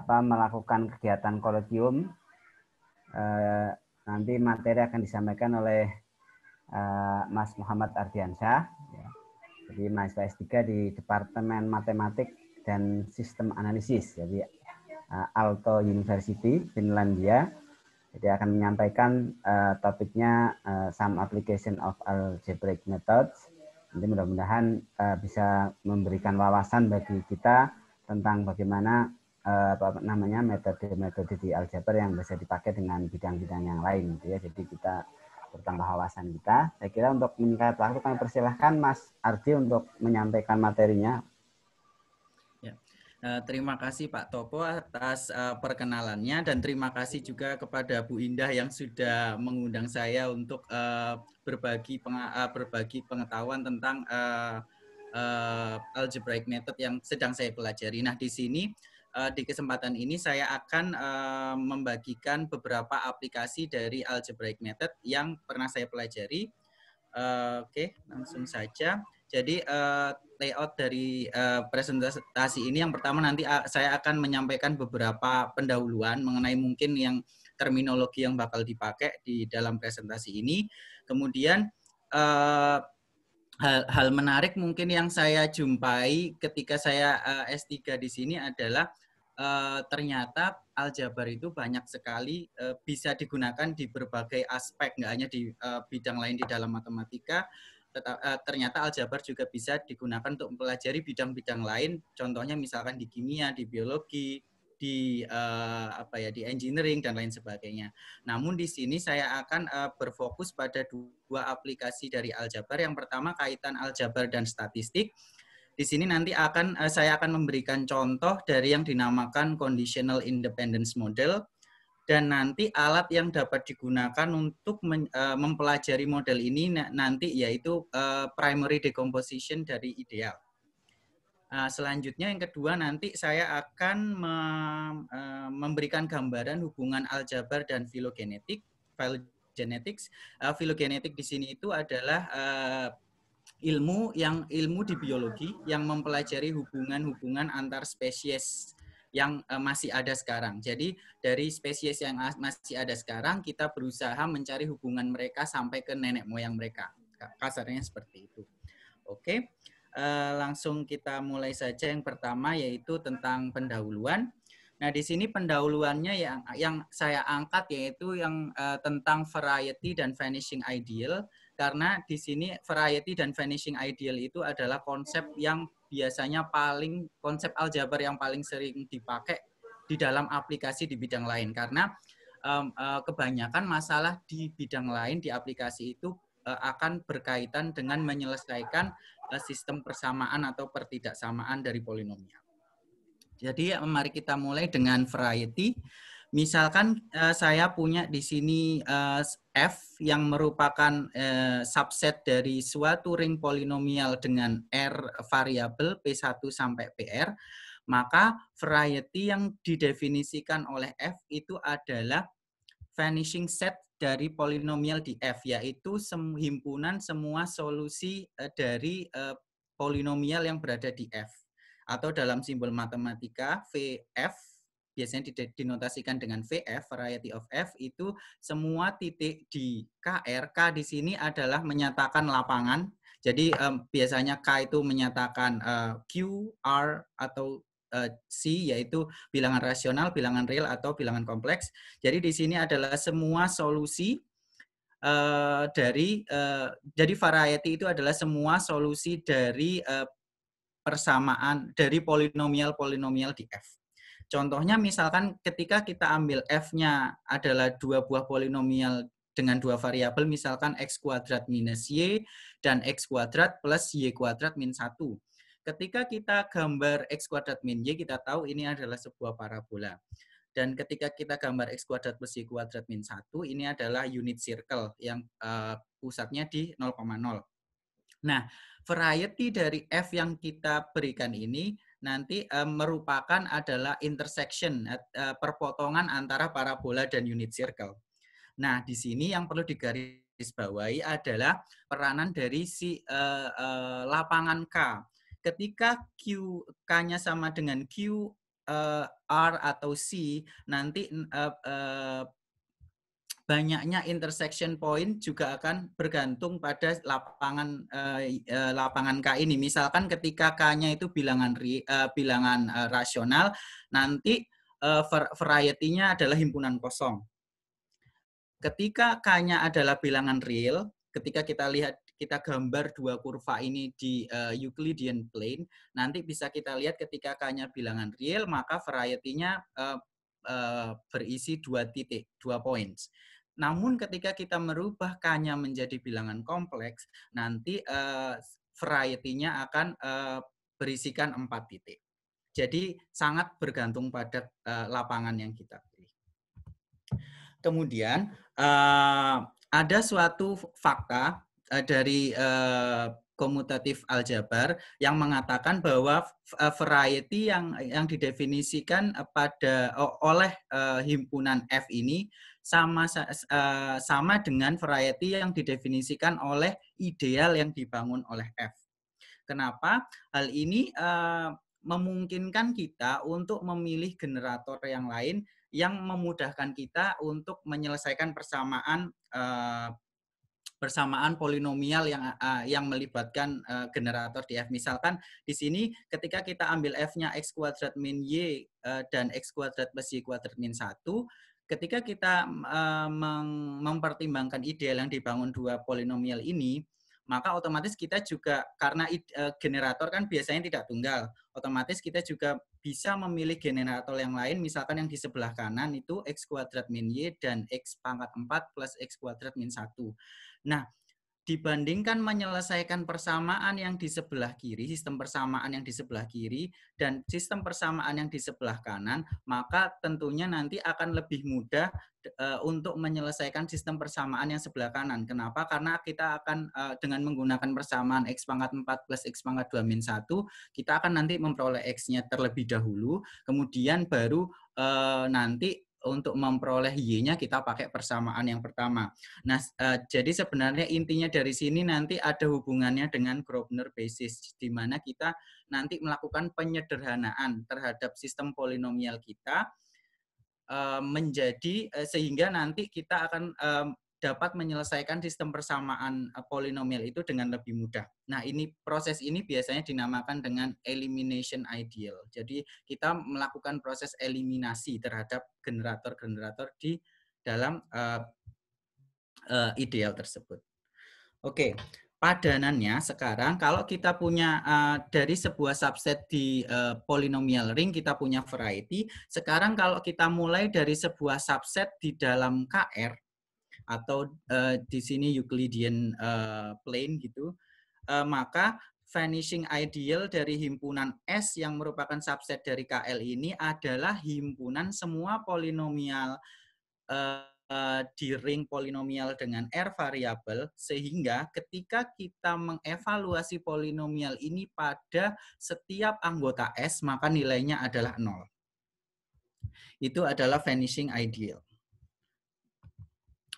melakukan kegiatan kolegium. Nanti materi akan disampaikan oleh Mas Muhammad Ardiansyah, ya. Jadi mahasiswa S3 di Departemen Matematik dan Sistem Analisis, jadi Aalto University, Finlandia. Jadi akan menyampaikan topiknya some application of algebraic methods. Nanti mudah-mudahan bisa memberikan wawasan bagi kita tentang bagaimana metode-metode di aljabar yang bisa dipakai dengan bidang-bidang yang lain, gitu ya. Jadi kita bertambah wawasan kita. Saya kira untuk meningkat waktu kami persilahkan Mas Ardi untuk menyampaikan materinya. Ya. Terima kasih Pak Topo atas perkenalannya, dan terima kasih juga kepada Bu Indah yang sudah mengundang saya untuk berbagi pengetahuan tentang algebraic method yang sedang saya pelajari. Nah, di sini di kesempatan ini saya akan membagikan beberapa aplikasi dari algebraic method yang pernah saya pelajari. Oke, langsung saja. Jadi layout dari presentasi ini yang pertama nanti saya akan menyampaikan beberapa pendahuluan mengenai mungkin yang terminologi yang bakal dipakai di dalam presentasi ini. Kemudian hal menarik mungkin yang saya jumpai ketika saya S3 di sini adalah ternyata aljabar itu banyak sekali bisa digunakan di berbagai aspek, nggak hanya di bidang lain di dalam matematika, ternyata aljabar juga bisa digunakan untuk mempelajari bidang-bidang lain, contohnya misalkan di kimia, di biologi, di di engineering dan lain sebagainya. Namun di sini saya akan berfokus pada dua aplikasi dari aljabar. Yang pertama kaitan aljabar dan statistik. Di sini nanti saya akan memberikan contoh dari yang dinamakan conditional independence model, dan nanti alat yang dapat digunakan untuk mempelajari model ini nanti yaitu primary decomposition dari ideal. Selanjutnya yang kedua nanti saya akan memberikan gambaran hubungan aljabar dan filogenetik. Filogenetik di sini itu adalah ilmu di biologi yang mempelajari hubungan-hubungan antar spesies yang masih ada sekarang. Jadi dari spesies yang masih ada sekarang kita berusaha mencari hubungan mereka sampai ke nenek moyang mereka. Kasarnya seperti itu. Oke. Langsung kita mulai saja. Yang pertama yaitu tentang pendahuluan. Nah, di sini pendahuluannya yang saya angkat yaitu yang tentang variety dan vanishing ideal, karena di sini variety dan vanishing ideal itu adalah konsep yang biasanya konsep aljabar yang paling sering dipakai di dalam aplikasi di bidang lain, karena kebanyakan masalah di bidang lain di aplikasi itu akan berkaitan dengan menyelesaikan sistem persamaan atau pertidaksamaan dari polinomial. Jadi mari kita mulai dengan variety. Misalkan saya punya di sini F yang merupakan subset dari suatu ring polinomial dengan R variabel P1 sampai PR, maka variety yang didefinisikan oleh F itu adalah vanishing set dari polinomial di F, yaitu himpunan semua solusi dari polinomial yang berada di F. Atau dalam simbol matematika, VF, biasanya dinotasikan dengan VF, variety of F, itu semua titik di KR. K di sini adalah menyatakan lapangan. Jadi biasanya K itu menyatakan Q, R, atau C, yaitu bilangan rasional, bilangan real, atau bilangan kompleks. Jadi di sini adalah semua solusi jadi variety itu adalah semua solusi dari persamaan dari polinomial-polinomial di F. Contohnya misalkan ketika kita ambil F-nya adalah dua buah polinomial dengan dua variabel, misalkan X kuadrat minus Y dan X kuadrat plus Y kuadrat min 1. Ketika kita gambar X kuadrat min Y, kita tahu ini adalah sebuah parabola. Dan ketika kita gambar X kuadrat plus Y kuadrat min 1, ini adalah unit circle yang pusatnya di 0,0. Nah, variety dari F yang kita berikan ini nanti merupakan adalah intersection, perpotongan antara parabola dan unit circle. Nah, di sini yang perlu digarisbawahi adalah peranan dari si lapangan K. Ketika K-nya sama dengan Q, R atau C, nanti banyaknya intersection point juga akan bergantung pada lapangan K ini. Misalkan ketika K-nya itu bilangan rasional, nanti variety-nya adalah himpunan kosong. Ketika K-nya adalah bilangan real, ketika kita gambar dua kurva ini di Euclidean plane, nanti bisa kita lihat ketika K-nya bilangan real, maka variety-nya berisi 2 titik, 2 points. Namun ketika kita merubah K-nya menjadi bilangan kompleks, nanti variety-nya akan berisikan 4 titik. Jadi sangat bergantung pada lapangan yang kita pilih. Kemudian ada suatu fakta dari komutatif aljabar yang mengatakan bahwa variety yang didefinisikan oleh himpunan F ini sama dengan variety yang didefinisikan oleh ideal yang dibangun oleh F. Kenapa? Hal ini memungkinkan kita untuk memilih generator yang lain yang memudahkan kita untuk menyelesaikan persamaan polinomial yang melibatkan generator di F. Misalkan di sini ketika kita ambil F-nya X kuadrat min Y dan X kuadrat plus Y kuadrat min 1, ketika kita mempertimbangkan ideal yang dibangun dua polinomial ini, maka otomatis kita juga, karena generator kan biasanya tidak tunggal, otomatis kita juga bisa memilih generator yang lain, misalkan yang di sebelah kanan itu X kuadrat min Y dan X pangkat 4 plus X kuadrat min 1. Nah, dibandingkan menyelesaikan persamaan yang di sebelah kiri, sistem persamaan yang di sebelah kiri, dan sistem persamaan yang di sebelah kanan, maka tentunya nanti akan lebih mudah untuk menyelesaikan sistem persamaan yang sebelah kanan. Kenapa? Karena kita akan dengan menggunakan persamaan X pangkat 4 plus X pangkat 2 min 1, kita akan nanti memperoleh X-nya terlebih dahulu, kemudian baru nanti untuk memperoleh Y-nya kita pakai persamaan yang pertama. Nah, jadi sebenarnya intinya dari sini nanti ada hubungannya dengan Grobner basis, di mana kita nanti melakukan penyederhanaan terhadap sistem polinomial kita menjadi sehingga nanti kita akan dapat menyelesaikan sistem persamaan polinomial itu dengan lebih mudah. Nah, proses ini biasanya dinamakan dengan elimination ideal. Jadi kita melakukan proses eliminasi terhadap generator-generator di dalam ideal tersebut. Oke, padanannya sekarang kalau kita punya dari sebuah subset di polynomial ring kita punya variety. Sekarang kalau kita mulai dari sebuah subset di dalam KR atau di sini Euclidean plane gitu, maka vanishing ideal dari himpunan S yang merupakan subset dari KL ini adalah himpunan semua polinomial di ring polinomial dengan R variabel, sehingga ketika kita mengevaluasi polinomial ini pada setiap anggota S, maka nilainya adalah 0. Itu adalah vanishing ideal.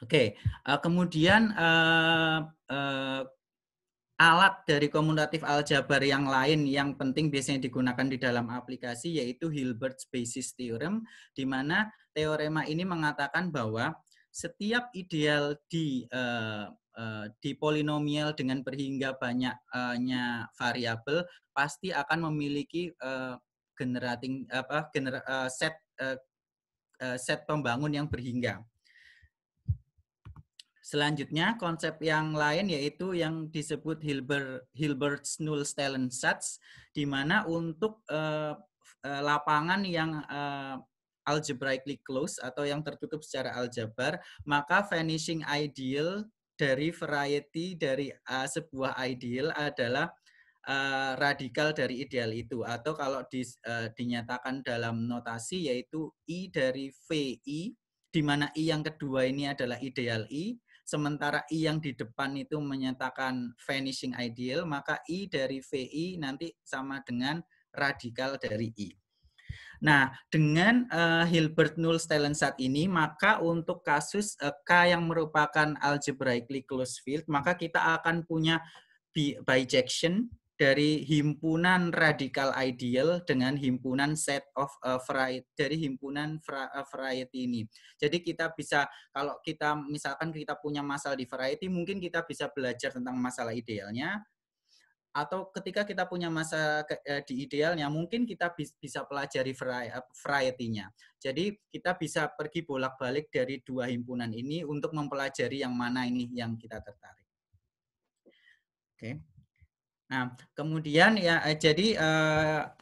Oke, kemudian alat dari komutatif aljabar yang lain yang penting biasanya digunakan di dalam aplikasi yaitu Hilbert's basis theorem, di mana teorema ini mengatakan bahwa setiap ideal di polinomial dengan berhingga banyaknya variabel pasti akan memiliki set pembangun yang berhingga. Selanjutnya, konsep yang lain yaitu yang disebut Hilbert's Nullstellensatz, di mana untuk lapangan yang algebraically closed atau yang tertutup secara aljabar, maka vanishing ideal dari variety dari sebuah ideal adalah radikal dari ideal itu, atau kalau dinyatakan dalam notasi yaitu I dari VI, di mana I yang kedua ini adalah ideal I, sementara I yang di depan itu menyatakan vanishing ideal, maka I dari VI nanti sama dengan radikal dari I. Nah, dengan Hilbert Nullstellensatz ini, maka untuk kasus K yang merupakan algebraically closed field, maka kita akan punya bijection dari himpunan radikal ideal dengan himpunan set of variety, dari himpunan variety ini. Jadi kita bisa, kalau kita misalkan kita punya masalah di variety, mungkin kita bisa belajar tentang masalah idealnya, atau ketika kita punya masalah di idealnya, mungkin kita bisa pelajari variety-nya. Jadi kita bisa pergi bolak-balik dari dua himpunan ini untuk mempelajari yang mana ini yang kita tertarik. Oke. Nah, kemudian ya, jadi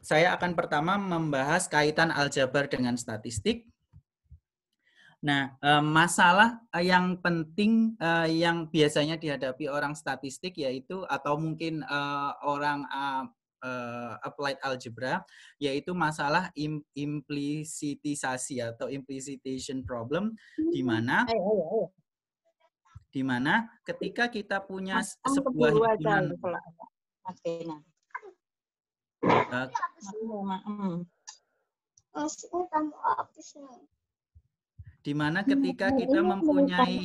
saya akan pertama membahas kaitan aljabar dengan statistik. Nah, masalah yang penting yang biasanya dihadapi orang statistik yaitu, atau mungkin orang applied algebra, yaitu masalah implisitisasi atau implicitation problem, di mana ketika kita punya sebuah himpunan di mana ketika kita mempunyai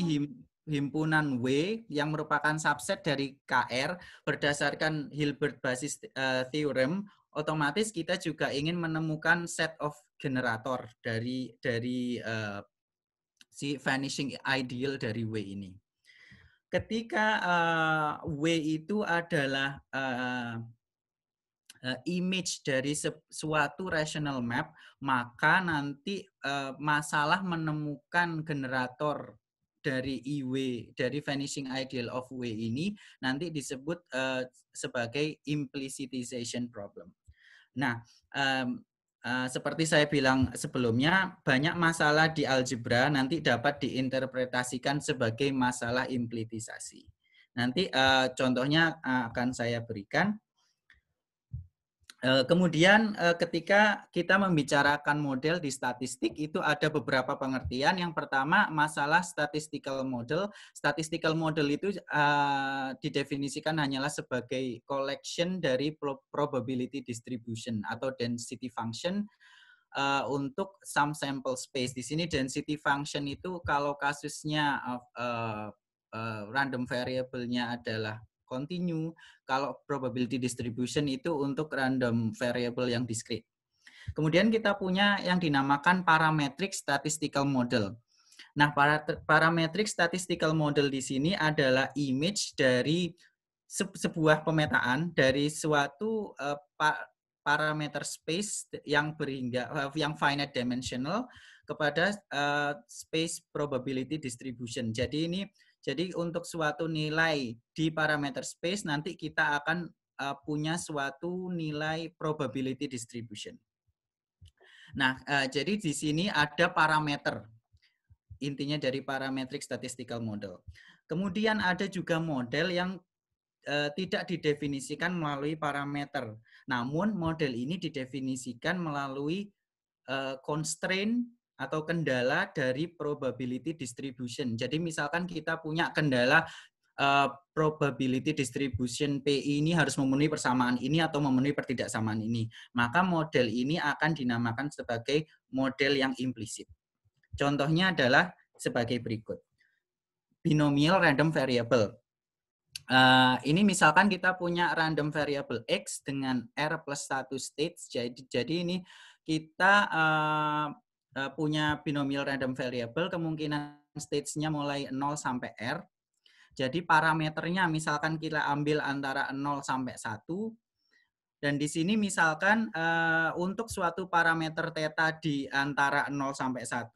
himpunan W yang merupakan subset dari KR berdasarkan Hilbert basis theorem, otomatis kita juga ingin menemukan set of generator dari si vanishing ideal dari W ini. Ketika W itu adalah image dari suatu rational map, maka nanti masalah menemukan generator dari IW, dari vanishing ideal of W ini nanti disebut sebagai implicitization problem. Nah, seperti saya bilang sebelumnya, banyak masalah di algebra nanti dapat diinterpretasikan sebagai masalah implitisasi. Nanti contohnya akan saya berikan. Kemudian ketika kita membicarakan model di statistik, itu ada beberapa pengertian. Yang pertama, masalah statistical model. Statistical model itu didefinisikan hanyalah sebagai collection dari probability distribution atau density function untuk some sample space. Di sini density function itu kalau kasusnya random variable-nya adalah continue, kalau probability distribution itu untuk random variable yang discrete. Kemudian kita punya yang dinamakan parametric statistical model. Nah, parametric statistical model di sini adalah image dari sebuah pemetaan dari suatu parameter space yang yang finite dimensional kepada space probability distribution. Jadi untuk suatu nilai di parameter space nanti kita akan punya suatu nilai probability distribution. Nah, jadi di sini ada parameter. Intinya dari parametric statistical model. Kemudian ada juga model yang tidak didefinisikan melalui parameter. Namun model ini didefinisikan melalui constraint atau kendala dari probability distribution. Jadi misalkan kita punya kendala probability distribution PI ini harus memenuhi persamaan ini atau memenuhi pertidaksamaan ini. Maka model ini akan dinamakan sebagai model yang implisit. Contohnya adalah sebagai berikut. Binomial random variable. Ini misalkan kita punya random variable X dengan R plus 1 states. Jadi ini kita punya binomial random variable, kemungkinan states-nya mulai 0 sampai R. Jadi parameternya misalkan kita ambil antara 0 sampai 1. Dan di sini misalkan untuk suatu parameter theta di antara 0 sampai 1,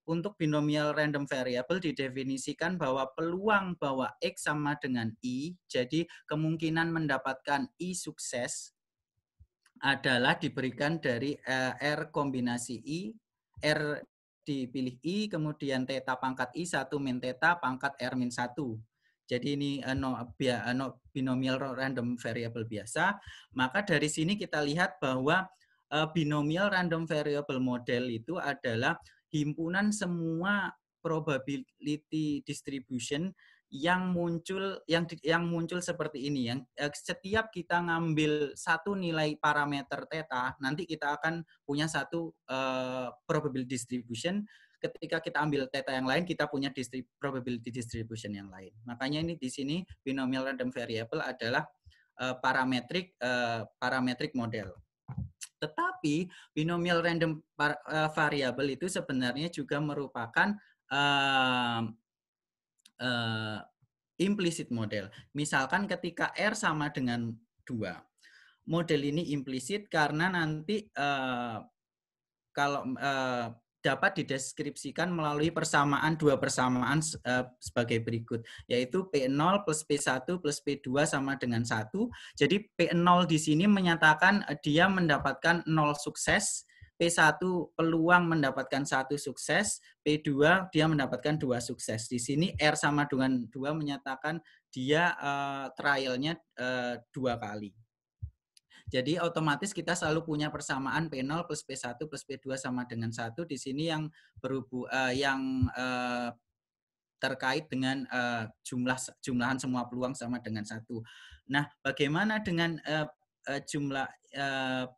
untuk binomial random variable didefinisikan bahwa peluang bahwa X sama dengan I, jadi kemungkinan mendapatkan I sukses adalah diberikan dari R kombinasi I, R dipilih I, kemudian theta pangkat I 1 min theta pangkat R min 1. Jadi ini binomial random variable biasa. Maka dari sini kita lihat bahwa binomial random variable model itu adalah himpunan semua probability distribution yang muncul seperti ini. Yang setiap kita ngambil satu nilai parameter theta, nanti kita akan punya satu probability distribution. Ketika kita ambil theta yang lain, kita punya probability distribution yang lain. Makanya ini di sini binomial random variable adalah parametric model. Tetapi binomial random variable itu sebenarnya juga merupakan implicit model. Misalkan ketika R sama dengan 2. Model ini implisit karena nanti kalau dapat dideskripsikan melalui dua persamaan sebagai berikut, yaitu P0 plus P1 plus P2 sama dengan 1. Jadi P0 di sini menyatakan dia mendapatkan 0 sukses, P1 peluang mendapatkan 1 sukses, P2 dia mendapatkan 2 sukses. Di sini R sama dengan 2 menyatakan dia trialnya 2 kali. Jadi otomatis kita selalu punya persamaan P0 plus P1 plus P2 sama dengan 1. Di sini yang terkait dengan jumlahan semua peluang sama dengan 1. Nah, bagaimana dengan jumlah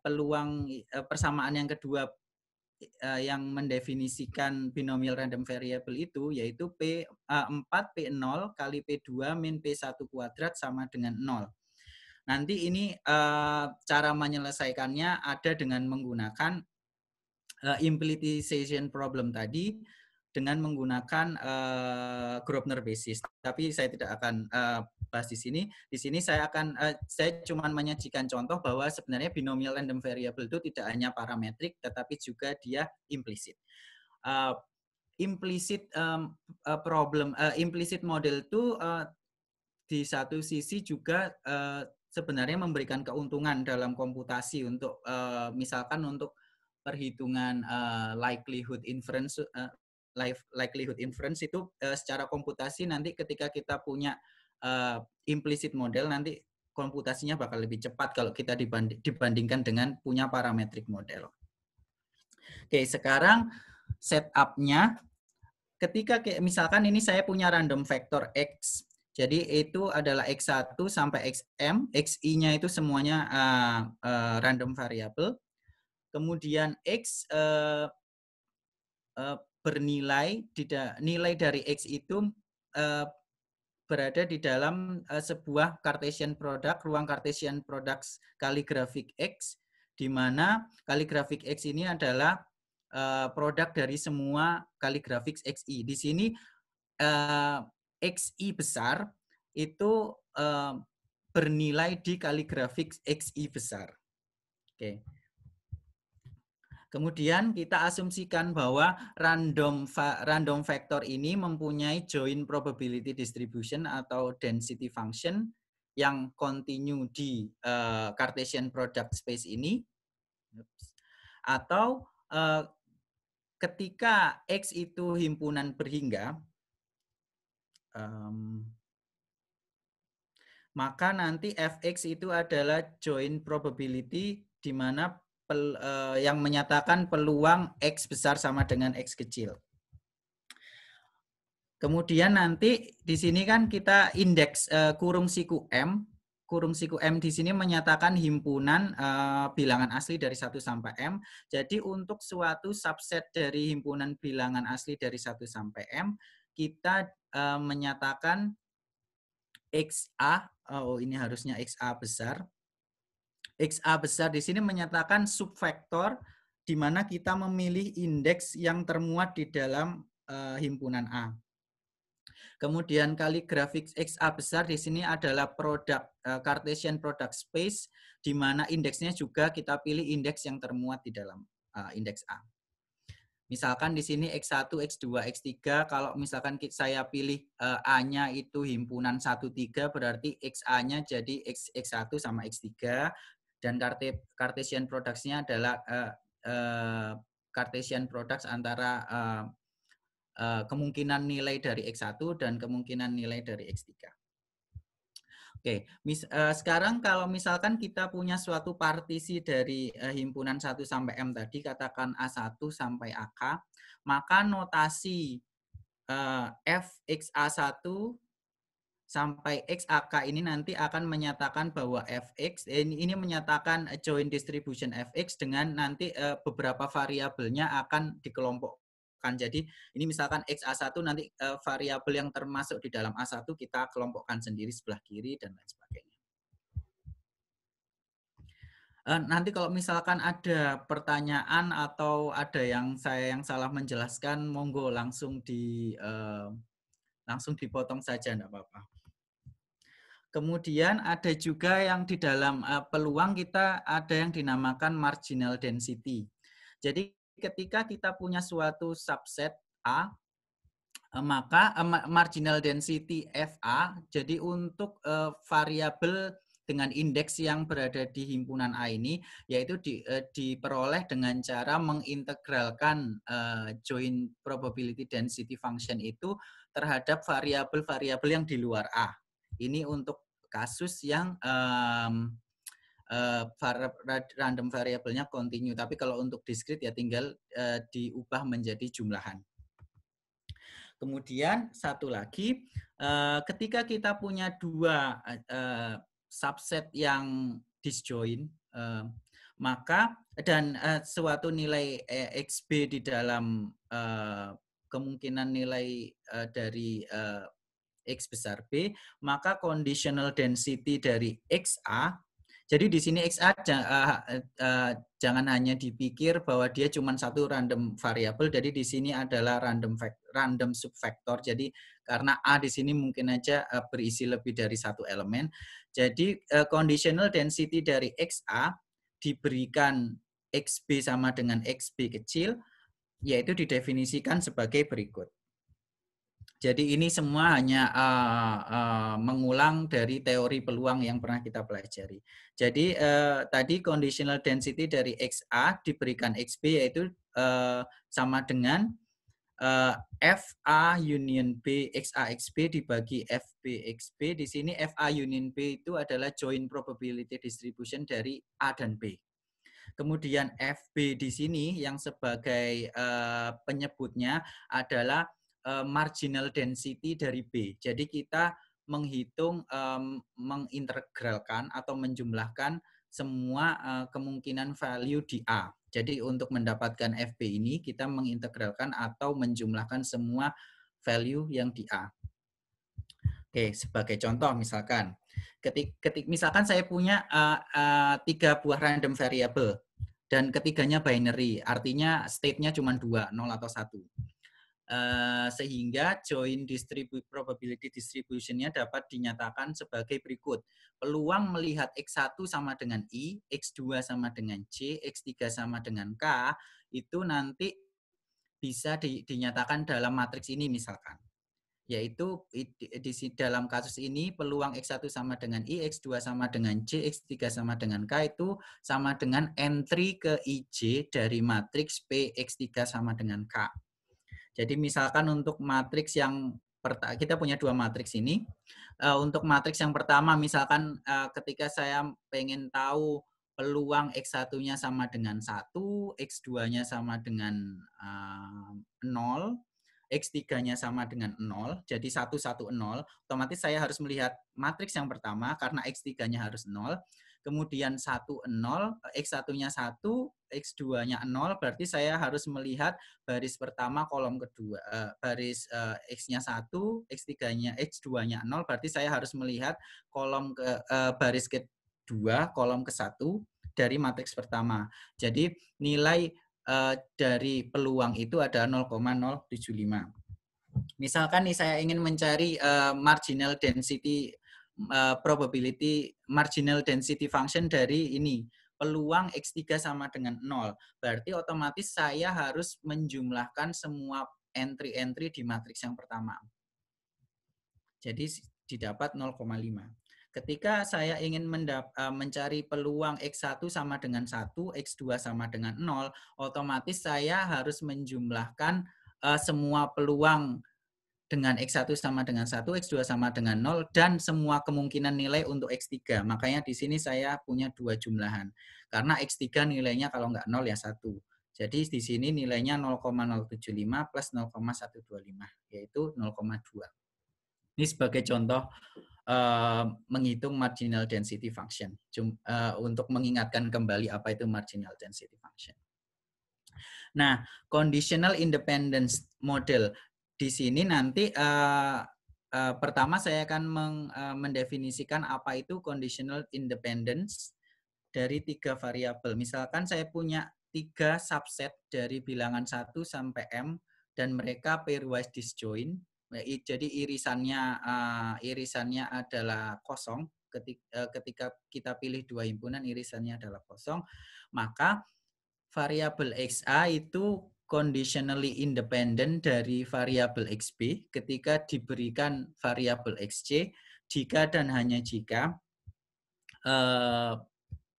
peluang persamaan yang kedua yang mendefinisikan binomial random variable itu, yaitu P4 P0 kali P2 min P1 kuadrat sama dengan 0. Nanti ini cara menyelesaikannya ada dengan menggunakan implicitization problem tadi dengan menggunakan Grobner basis. Tapi saya tidak akan bahas di sini. Di sini saya cuma menyajikan contoh bahwa sebenarnya binomial random variable itu tidak hanya parametrik, tetapi juga dia implisit. Implicit model itu di satu sisi juga sebenarnya memberikan keuntungan dalam komputasi untuk misalkan untuk perhitungan likelihood inference itu secara komputasi nanti ketika kita punya implicit model nanti komputasinya bakal lebih cepat kalau kita dibandingkan dengan punya parametric model. Oke, sekarang setup-nya ketika misalkan ini saya punya random vector X. Jadi itu adalah X1 sampai XM, XI-nya itu semuanya random variable. Kemudian X bernilai, nilai dari X itu berada di dalam sebuah Cartesian product, ruang Cartesian product kaligrafik X, di mana kaligrafik X ini adalah produk dari semua kaligrafik XI. Di sini XI besar itu bernilai di kaligrafik XI besar. Oke. Kemudian kita asumsikan bahwa random vector ini mempunyai joint probability distribution atau density function yang continue di Cartesian product space ini. Atau ketika X itu himpunan berhingga, maka nanti Fx itu adalah joint probability di mana yang menyatakan peluang X besar sama dengan X kecil. Kemudian nanti di sini kan kita indeks kurung siku M. Kurung siku M di sini menyatakan himpunan bilangan asli dari 1 sampai M. Jadi untuk suatu subset dari himpunan bilangan asli dari 1 sampai M, kita menyatakan XA, ini harusnya XA besar. XA besar di sini menyatakan subvektor di mana kita memilih indeks yang termuat di dalam himpunan A. Kemudian kaligrafik XA besar di sini adalah produk Cartesian product space di mana indeksnya juga kita pilih indeks yang termuat di dalam indeks A. Misalkan di sini X1, X2, X3, kalau misalkan saya pilih A-nya itu himpunan 1, 3, berarti XA-nya jadi X1 sama X3, dan Cartesian products-nya adalah Cartesian products antara kemungkinan nilai dari X1 dan kemungkinan nilai dari X3. Oke, sekarang kalau misalkan kita punya suatu partisi dari himpunan 1 sampai M tadi, katakan A1 sampai AK, maka notasi Fxa1 sampai XAK ini nanti akan menyatakan bahwa Fx, ini menyatakan joint distribution Fx dengan nanti beberapa variabelnya akan dikelompokkan. Jadi ini misalkan XA1 nanti variabel yang termasuk di dalam A1 kita kelompokkan sendiri sebelah kiri dan lain sebagainya. Nanti kalau misalkan ada pertanyaan atau ada yang saya yang salah menjelaskan, monggo langsung langsung dipotong saja, enggak apa-apa. Kemudian ada juga yang di dalam peluang kita ada yang dinamakan marginal density. Jadi ketika kita punya suatu subset A, maka marginal density FA, jadi untuk variabel dengan indeks yang berada di himpunan A ini, yaitu diperoleh dengan cara mengintegralkan joint probability density function itu terhadap variabel-variabel yang di luar A. Ini untuk kasus yang random variabelnya continue, tapi kalau untuk discrete ya tinggal diubah menjadi jumlahan. Kemudian satu lagi, ketika kita punya dua subset yang disjoint, maka dan suatu nilai XB di dalam kemungkinan nilai dari X besar B, maka conditional density dari XA. Jadi di sini XA jangan hanya dipikir bahwa dia cuma satu random variabel. Jadi di sini adalah random subvektor. Jadi karena A di sini mungkin aja berisi lebih dari satu elemen. Jadi conditional density dari XA diberikan XB sama dengan XB kecil, yaitu didefinisikan sebagai berikut. Jadi ini semua hanya mengulang dari teori peluang yang pernah kita pelajari. Jadi tadi conditional density dari XA diberikan XB yaitu sama dengan FA union B XA XB dibagi FB XB. Di sini FA union B itu adalah joint probability distribution dari A dan B. Kemudian FB di sini yang sebagai penyebutnya adalah marginal density dari B. Jadi kita menghitung, mengintegralkan atau menjumlahkan semua kemungkinan value di A. Jadi untuk mendapatkan FB ini kita mengintegralkan atau menjumlahkan semua value yang di A. Oke, sebagai contoh misalkan, misalkan saya punya 3 buah random variable dan ketiganya binary, artinya state-nya cuma 2, 0 atau 1. Sehingga joint probability distribution-nya dapat dinyatakan sebagai berikut. Peluang melihat X1 sama dengan I, X2 sama dengan C, X3 sama dengan K, itu nanti bisa dinyatakan dalam matriks ini misalkan. Yaitu di dalam kasus ini peluang X1 sama dengan I, X2 sama dengan C, X3 sama dengan K itu sama dengan entry ke IJ dari matriks P, X3 sama dengan K. Jadi misalkan untuk matriks yang kita punya 2 matriks ini. Untuk matriks yang pertama misalkan ketika saya pengen tahu peluang X1-nya sama dengan 1, X2-nya sama dengan 0, X3-nya sama dengan 0, jadi 1, 1, 0, otomatis saya harus melihat matriks yang pertama karena X3-nya harus 0, kemudian 1, 0, X1-nya 1, X2-nya 0, berarti saya harus melihat baris pertama kolom kedua, baris X-nya 1, X3-nya, X2-nya 0, berarti saya harus melihat kolom baris kedua, kolom ke-1 dari matriks pertama. Jadi nilai dari peluang itu ada 0,075. Misalkan nih saya ingin mencari marginal density probability marginal density function dari ini. Peluang X3 sama dengan 0. Berarti otomatis saya harus menjumlahkan semua entry-entry di matriks yang pertama. Jadi didapat 0,5. Ketika saya ingin mencari peluang X1 sama dengan 1, X2 sama dengan 0, otomatis saya harus menjumlahkan semua peluang dengan X1 sama dengan 1, X2 sama dengan 0, dan semua kemungkinan nilai untuk X3. Makanya di sini saya punya 2 jumlahan. Karena X3 nilainya kalau nggak 0 ya 1. Jadi di sini nilainya 0,075 plus 0,125, yaitu 0,2. Ini sebagai contoh menghitung marginal density function untuk mengingatkan kembali apa itu marginal density function. Nah, conditional independence model di sini nanti pertama saya akan mendefinisikan apa itu conditional independence dari 3 variabel. Misalkan saya punya 3 subset dari bilangan 1 sampai M dan mereka pairwise disjoint. Jadi irisannya adalah kosong. Ketika kita pilih 2 himpunan, irisannya adalah kosong, maka variabel XA itu conditionally independent dari variabel XB ketika diberikan variabel XC jika dan hanya jika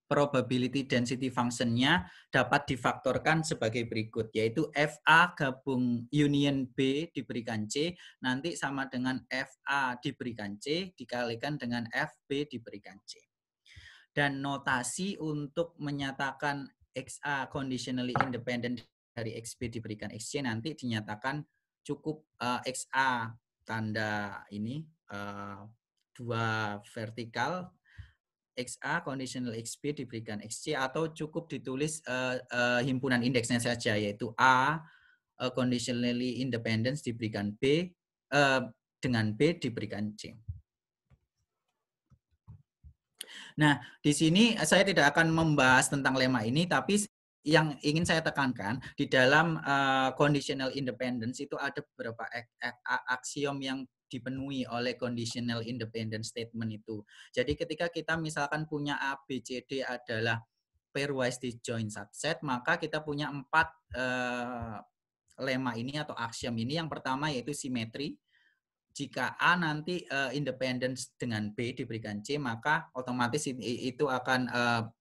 probability density function-nya dapat difaktorkan sebagai berikut, yaitu FA gabung union B diberikan C, nanti sama dengan FA diberikan C, dikalikan dengan FB diberikan C. Dan notasi untuk menyatakan XA conditionally independent dari XB diberikan XC nanti dinyatakan cukup XA tanda ini 2 vertikal, XA conditional XB diberikan XC, atau cukup ditulis himpunan indeksnya saja, yaitu A conditionally independent diberikan B dengan B diberikan C. Nah, di sini saya tidak akan membahas tentang lemma ini, tapi yang ingin saya tekankan di dalam conditional independence itu ada beberapa aksiom yang dipenuhi oleh conditional independent statement itu. Jadi ketika kita misalkan punya A, B, C, D adalah pairwise disjoint subset, maka kita punya 4 lemma ini atau aksiom ini. Yang pertama yaitu simetri. Jika A nanti independence dengan B diberikan C, maka otomatis itu akan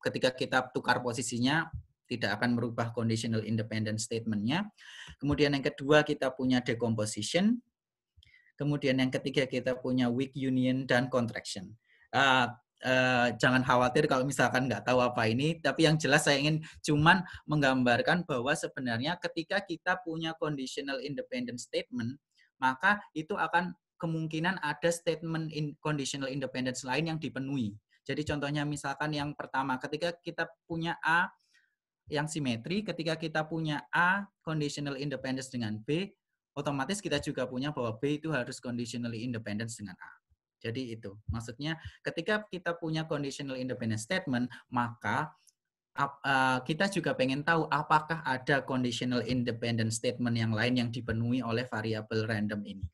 ketika kita tukar posisinya tidak akan merubah conditional independent statement-nya. Kemudian yang kedua kita punya decomposition. Kemudian yang ketiga kita punya weak union dan contraction. Jangan khawatir kalau misalkan nggak tahu apa ini, tapi yang jelas saya ingin cuman menggambarkan bahwa sebenarnya ketika kita punya conditional independent statement, maka itu akan kemungkinan ada statement conditional independence lain yang dipenuhi. Jadi contohnya misalkan yang pertama, ketika kita punya A yang simetri, ketika kita punya A conditional independence dengan B, otomatis kita juga punya bahwa B itu harus conditionally independence dengan A. Jadi itu, maksudnya ketika kita punya conditional independent statement, maka kita juga pengen tahu apakah ada conditional independent statement yang lain yang dipenuhi oleh variabel random ini.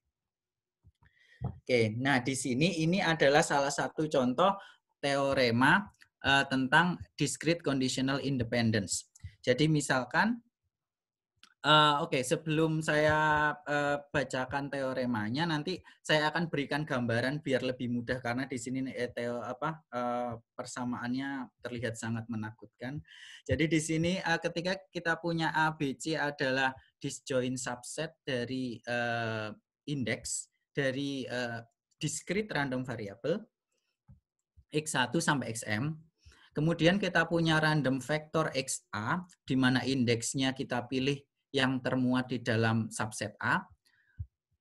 Oke, nah di sini ini adalah salah satu contoh teorema tentang discrete conditional independence. Jadi misalkan, sebelum saya bacakan teoremanya, nanti saya akan berikan gambaran biar lebih mudah karena di sini persamaannya terlihat sangat menakutkan. Jadi di sini ketika kita punya A, B, C adalah disjoint subset dari indeks dari discrete random variable X1 sampai Xm. Kemudian kita punya random vector XA, di mana indeksnya kita pilih yang termuat di dalam subset A.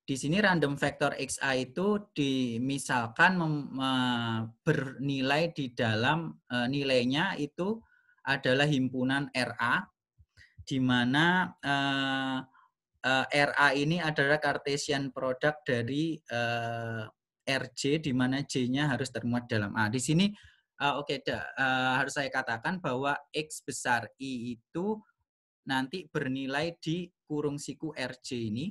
Di sini random vector XA itu misalkan bernilai di dalam nilainya itu adalah himpunan RA, di mana RA ini adalah Cartesian product dari RJ, di mana J-nya harus termuat dalam A. Di sini harus saya katakan bahwa X besar I itu nanti bernilai di kurung siku RJ ini.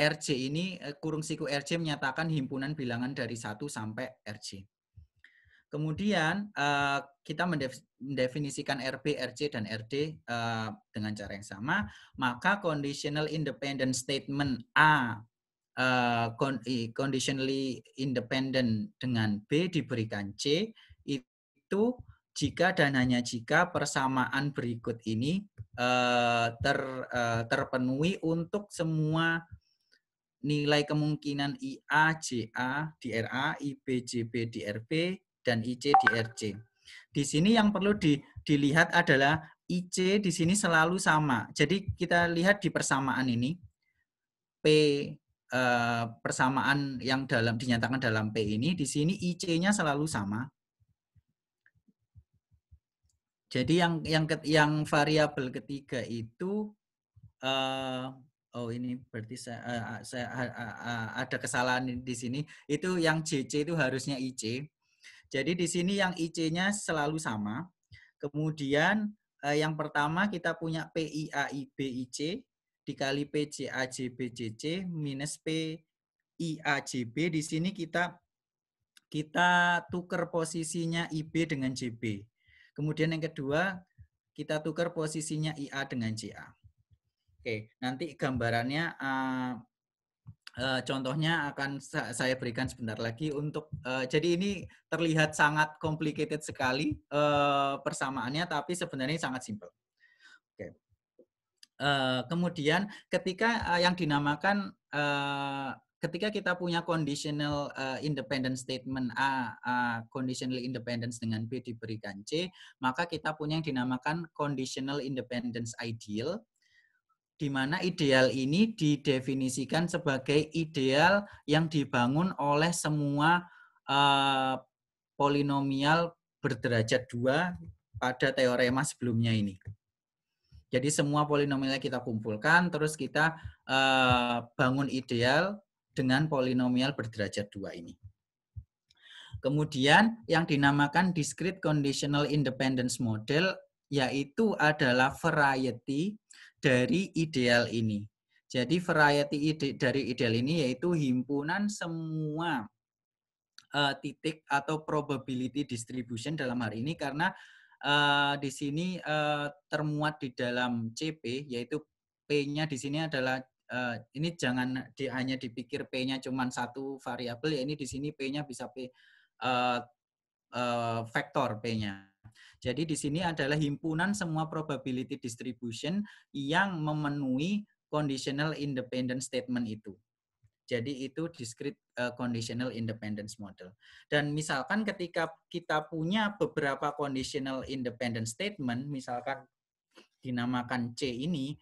RJ ini, kurung siku RJ menyatakan himpunan bilangan dari 1 sampai RJ. Kemudian kita mendefinisikan RB, RC, dan RD dengan cara yang sama, maka conditional independent statement A conditionally independent dengan B diberikan C, itu jika dan hanya jika persamaan berikut ini terpenuhi untuk semua nilai kemungkinan IA, JA di RA, IB, JB di RB, dan IC di RC. Di sini yang perlu dilihat adalah IC di sini selalu sama. Jadi kita lihat di persamaan ini, P persamaan yang dinyatakan dalam P ini, di sini IC-nya selalu sama. Jadi yang variabel ketiga itu ini berarti saya ada kesalahan di sini. Itu yang JC itu harusnya IC. Jadi di sini yang IC-nya selalu sama. Kemudian yang pertama kita punya PIAIB-IC dikali PJAJB-JC minus PIAJB. Di sini kita tukar posisinya IB dengan JB. Kemudian yang kedua, kita tukar posisinya IA dengan JA. Oke, nanti gambarannya contohnya akan saya berikan sebentar lagi untuk jadi ini terlihat sangat complicated sekali persamaannya, tapi sebenarnya sangat simpel. Oke. Kemudian ketika yang dinamakan ketika kita punya conditional independent statement A conditional independence dengan B diberikan C, maka kita punya yang dinamakan conditional independence ideal, di mana ideal ini didefinisikan sebagai ideal yang dibangun oleh semua polinomial berderajat 2 pada teorema sebelumnya ini. Jadi semua polinomialnya kita kumpulkan, terus kita bangun ideal dengan polinomial berderajat 2 ini. Kemudian yang dinamakan discrete conditional independence model yaitu adalah variety dari ideal ini. Jadi variety dari ideal ini yaitu himpunan semua titik atau probability distribution dalam hari ini, karena di sini termuat di dalam CP, yaitu P-nya di sini adalah ini jangan hanya dipikir P-nya cuma satu variabel, ya ini di sini P-nya bisa P vektor P-nya. Jadi di sini adalah himpunan semua probability distribution yang memenuhi conditional independent statement itu. Jadi itu discrete conditional independence model. Dan misalkan ketika kita punya beberapa conditional independent statement, misalkan dinamakan C ini,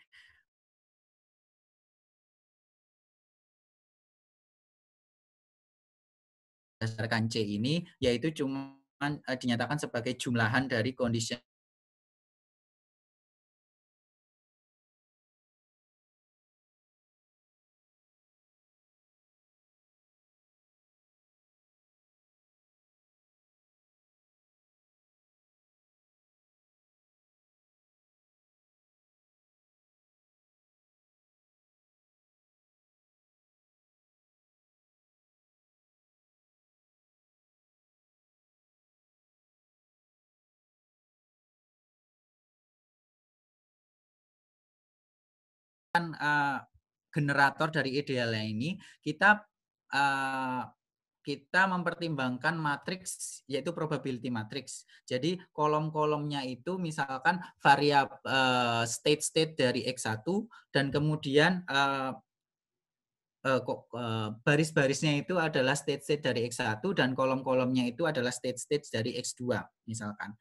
berdasarkan C ini, yaitu cuma dinyatakan sebagai jumlahan dari condition generator dari idealnya ini, kita mempertimbangkan matriks, yaitu probability matrix. Jadi kolom-kolomnya itu misalkan variabel state-state dari X1 dan kemudian baris-barisnya itu adalah state-state dari X1 dan kolom-kolomnya itu adalah state-state dari X2 misalkan.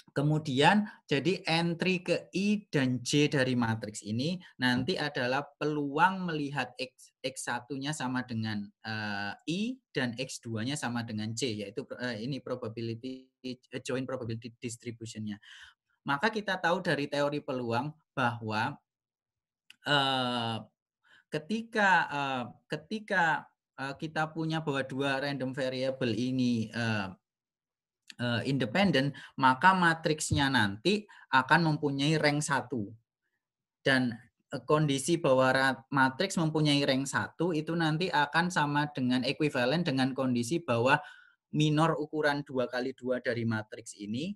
Kemudian jadi entry ke I dan J dari matriks ini nanti adalah peluang melihat X1-nya sama dengan I dan X2-nya sama dengan J, yaitu ini probability joint probability distribution-nya. Maka kita tahu dari teori peluang bahwa ketika kita punya bahwa dua random variable ini independen, maka matriksnya nanti akan mempunyai rank 1. Dan kondisi bahwa matriks mempunyai rank 1 itu nanti akan sama dengan ekuivalen dengan kondisi bahwa minor ukuran 2x2 dari matriks ini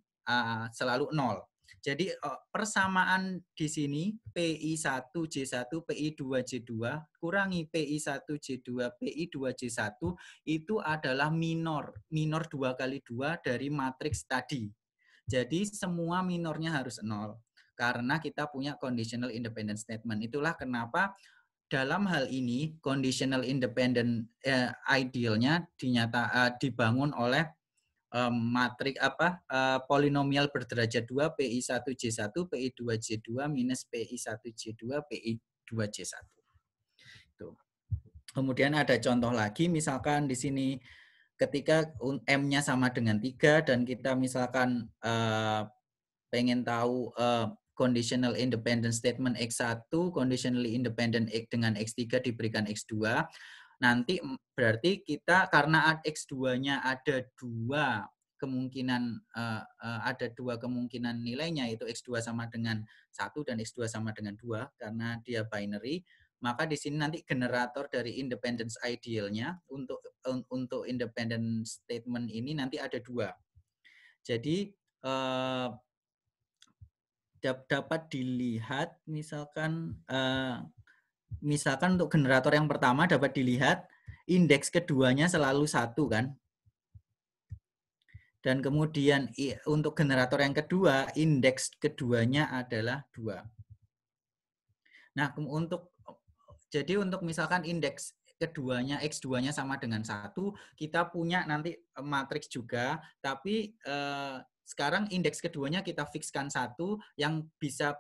selalu 0. Jadi persamaan di sini PI1J1 PI2J2 kurangi PI1J2 PI2J1 itu adalah minor 2x2 dari matriks tadi. Jadi semua minornya harus 0 karena kita punya conditional independent statement. Itulah kenapa dalam hal ini conditional independent idealnya dibangun oleh matrik polinomial berderajat 2 PI1J1 PI2J2 minus PI1J2 PI2J1. Tuh. Kemudian ada contoh lagi, misalkan di sini ketika M-nya sama dengan 3 dan kita misalkan pengen tahu conditional independent statement X1 conditionally independent dengan X3 diberikan X2. nanti berarti kita karena X2-nya ada dua kemungkinan nilainya, yaitu X2 sama dengan 1 dan X2 sama dengan 2 karena dia binary, maka di sini nanti generator dari independence idealnya untuk independent statement ini nanti ada 2. Jadi dapat dilihat misalkan untuk generator yang pertama dapat dilihat indeks keduanya selalu 1 kan. Dan kemudian untuk generator yang kedua, indeks keduanya adalah 2. Nah, jadi untuk misalkan indeks keduanya, X2-nya sama dengan 1, kita punya nanti matriks juga, tapi sekarang indeks keduanya kita fixkan 1, yang bisa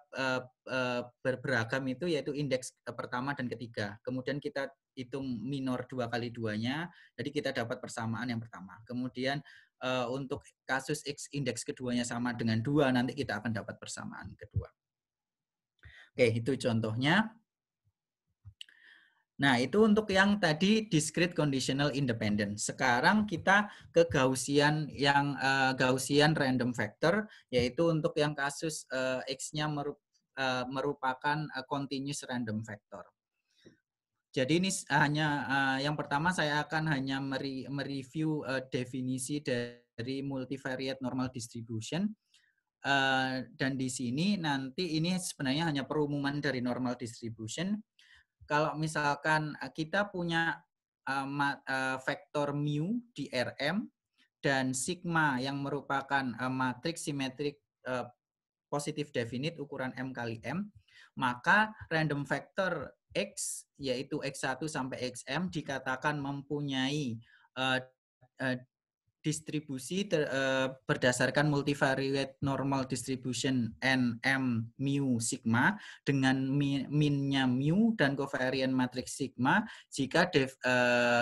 beragam itu yaitu indeks pertama dan ketiga. Kemudian kita hitung minor 2 kali 2-nya, jadi kita dapat persamaan yang pertama. Kemudian untuk kasus X indeks keduanya sama dengan 2, nanti kita akan dapat persamaan kedua. Oke, itu contohnya. Nah, itu untuk yang tadi discrete conditional independence. Sekarang kita ke Gaussian yang Gaussian random factor, yaitu untuk yang kasus X-nya merupakan continuous random factor. Jadi ini hanya yang pertama saya akan hanya mereview definisi dari multivariate normal distribution. Dan di sini nanti ini sebenarnya hanya perumuman dari normal distribution. Kalau misalkan kita punya vektor mu di Rm dan sigma yang merupakan matriks simetrik positif definite ukuran M kali M, maka random factor X yaitu X1 sampai Xm dikatakan mempunyai distribusi berdasarkan multivariate normal distribution NM mu sigma dengan minnya mu dan covariant matrix sigma jika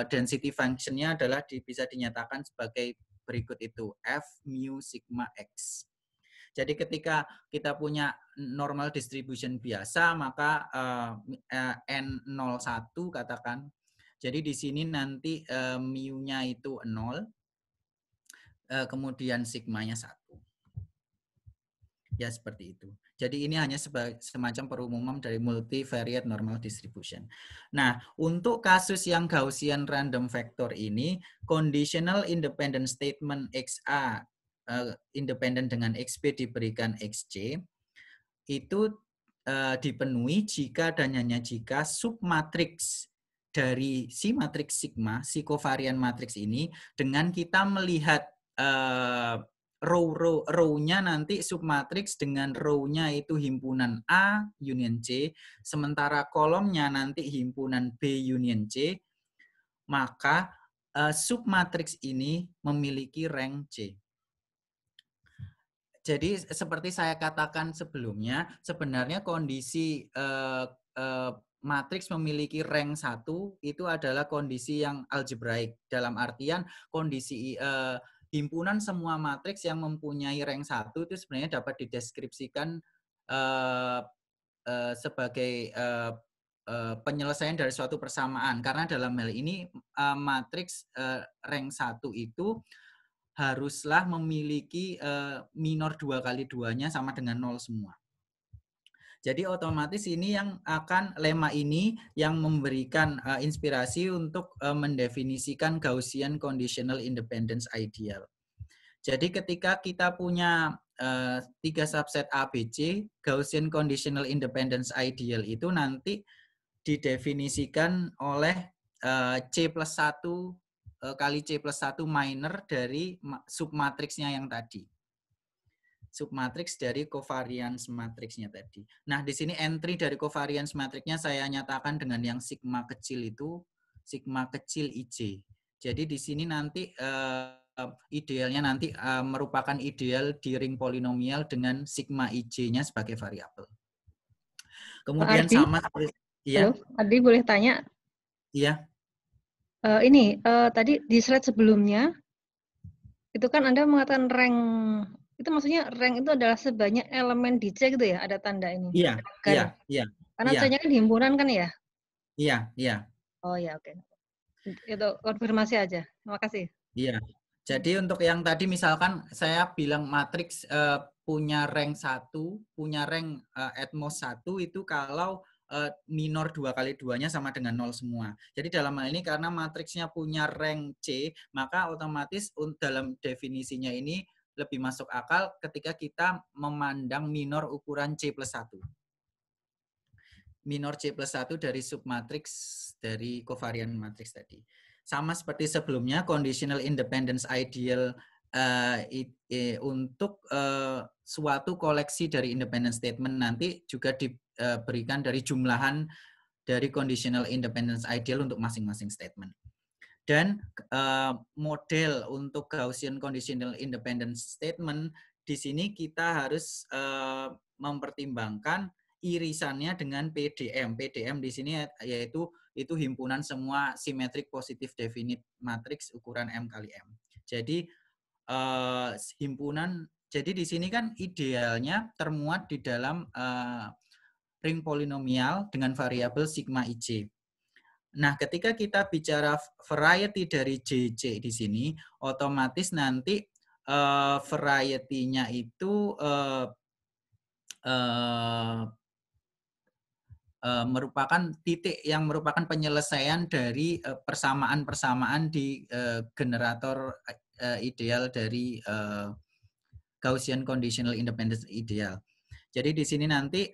density function-nya adalah bisa dinyatakan sebagai berikut itu F mu sigma X. Jadi ketika kita punya normal distribution biasa, maka N01 katakan. Jadi di sini nanti mu-nya itu 0, kemudian sigmanya 1. Ya seperti itu. Jadi ini hanya semacam perumuman dari multivariate normal distribution. Nah, untuk kasus yang Gaussian random factor ini, conditional independent statement XA independen dengan XB diberikan XC, itu dipenuhi jika dan hanya jika submatriks dari si matriks sigma, si covariant matriks ini, dengan kita melihat row-nya nanti submatriks dengan row-nya itu himpunan A union C, sementara kolomnya nanti himpunan B union C, maka submatriks ini memiliki rank C. Jadi seperti saya katakan sebelumnya, sebenarnya kondisi matriks memiliki rank 1 itu adalah kondisi yang algebraik. Dalam artian kondisi himpunan semua matriks yang mempunyai rank 1 itu sebenarnya dapat dideskripsikan sebagai penyelesaian dari suatu persamaan. Karena dalam hal ini matriks rank 1 itu haruslah memiliki minor 2 kali 2-nya sama dengan 0 semua. Jadi otomatis ini yang akan lemma ini yang memberikan inspirasi untuk mendefinisikan Gaussian conditional independence ideal. Jadi ketika kita punya 3 subset ABC, Gaussian conditional independence ideal itu nanti didefinisikan oleh C plus 1 kali C plus 1 minor dari submatriksnya yang tadi. Submatriks dari covariance matriksnya tadi. Nah, di sini entry dari covariance matriksnya saya nyatakan dengan yang sigma kecil itu, sigma kecil IJ. Jadi di sini nanti idealnya nanti merupakan ideal di ring polinomial dengan sigma IJ-nya sebagai variabel. Kemudian Ardi, sama ya. halo, Ardi boleh tanya? Iya. Tadi di slide sebelumnya itu kan Anda mengatakan rank, itu maksudnya rank itu adalah sebanyak elemen di C gitu ya, ada tanda ini. Iya, iya. Karena C-nya kan himpunan kan ya? Iya. Oh ya, oke. Itu konfirmasi aja. Terima kasih. Iya. Jadi untuk yang tadi misalkan saya bilang matriks punya rank 1, punya rank at most 1 itu kalau minor 2 kali 2-nya sama dengan 0 semua. Jadi dalam hal ini karena matriksnya punya rank C, maka otomatis dalam definisinya ini lebih masuk akal ketika kita memandang minor ukuran C plus 1. Minor C plus 1 dari submatriks dari covariant matrix tadi. Sama seperti sebelumnya, conditional independence ideal untuk suatu koleksi dari independent statement nanti juga diberikan dari jumlahan dari conditional independence ideal untuk masing-masing statement. Dan model untuk Gaussian conditional independence statement di sini kita harus mempertimbangkan irisannya dengan PDM. PDM di sini yaitu itu himpunan semua simetrik positif definite matriks ukuran M kali M. Jadi himpunan, jadi di sini kan idealnya termuat di dalam ring polinomial dengan variabel sigma IJ. Nah, ketika kita bicara variety dari JJ di sini, otomatis nanti variety-nya itu merupakan titik yang merupakan penyelesaian dari persamaan-persamaan di generator ideal dari Gaussian conditional independence ideal. Jadi di sini nanti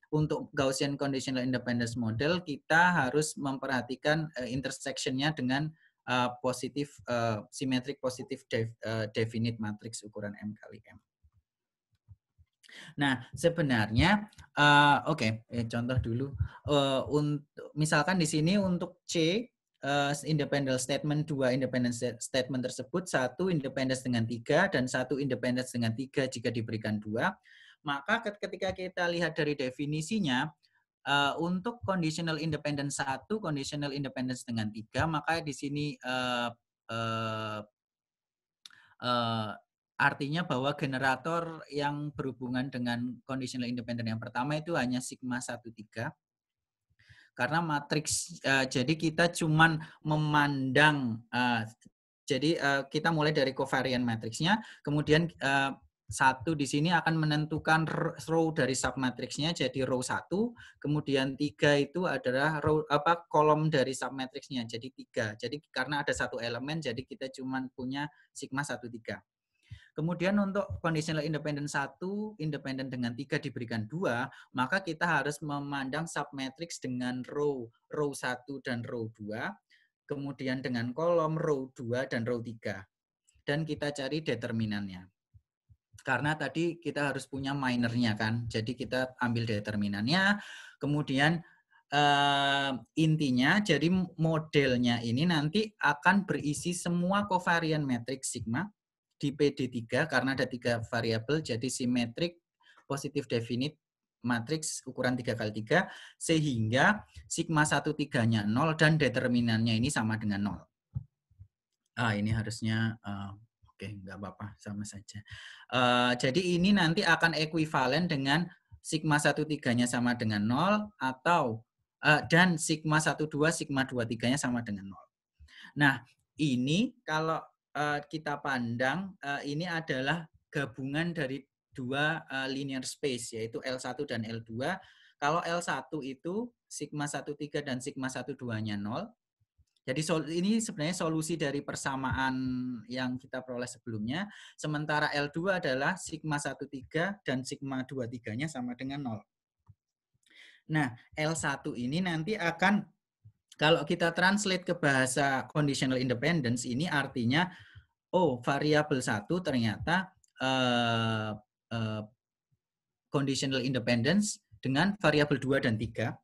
untuk Gaussian conditional independence model kita harus memperhatikan intersection-nya dengan positif simetrik positif definite matrix ukuran M kali M. Nah, sebenarnya contoh dulu untuk misalkan di sini untuk C independent statement 2 independent statement tersebut, 1 independence dengan 3 dan 1 independence dengan 3 jika diberikan 2. Maka ketika kita lihat dari definisinya, untuk conditional independence 1, conditional independence dengan 3, maka di sini artinya bahwa generator yang berhubungan dengan conditional independent yang pertama itu hanya sigma 1, 3. Karena matriks, jadi kita cuman memandang, jadi kita mulai dari covariant matriksnya, kemudian satu di sini akan menentukan row dari submatriksnya jadi row 1, kemudian 3 itu adalah row kolom dari submatriksnya jadi 3. Jadi karena ada satu elemen jadi kita cuma punya sigma 1, 3. Kemudian untuk conditional independent 1, independent dengan 3 diberikan 2, maka kita harus memandang submatrix dengan row 1 dan row 2, kemudian dengan kolom row 2 dan row 3. Dan kita cari determinannya. Karena tadi kita harus punya minornya kan, jadi kita ambil determinannya, kemudian intinya jadi modelnya ini nanti akan berisi semua covariant matrix sigma di PD3 karena ada 3 variabel jadi simetrik positif definite matriks ukuran 3 kali 3 sehingga sigma 1, 3-nya 0 dan determinannya ini sama dengan 0. Ini harusnya oke, nggak apa-apa, sama saja. Jadi ini nanti akan ekuivalen dengan sigma 1, 3-nya sama dengan 0 atau dan sigma 1, 2, sigma 2, 3-nya sama dengan 0. Nah, ini kalau kita pandang ini adalah gabungan dari dua linear space yaitu L1 dan L2. Kalau L1 itu sigma 1, 3 dan sigma 1, 2-nya 0. Jadi ini sebenarnya solusi dari persamaan yang kita peroleh sebelumnya. Sementara L2 adalah sigma 1, 3 dan sigma 2, 3-nya sama dengan 0. Nah, L1 ini nanti akan, kalau kita translate ke bahasa conditional independence, ini artinya, variabel 1 ternyata conditional independence dengan variabel 2 dan 3.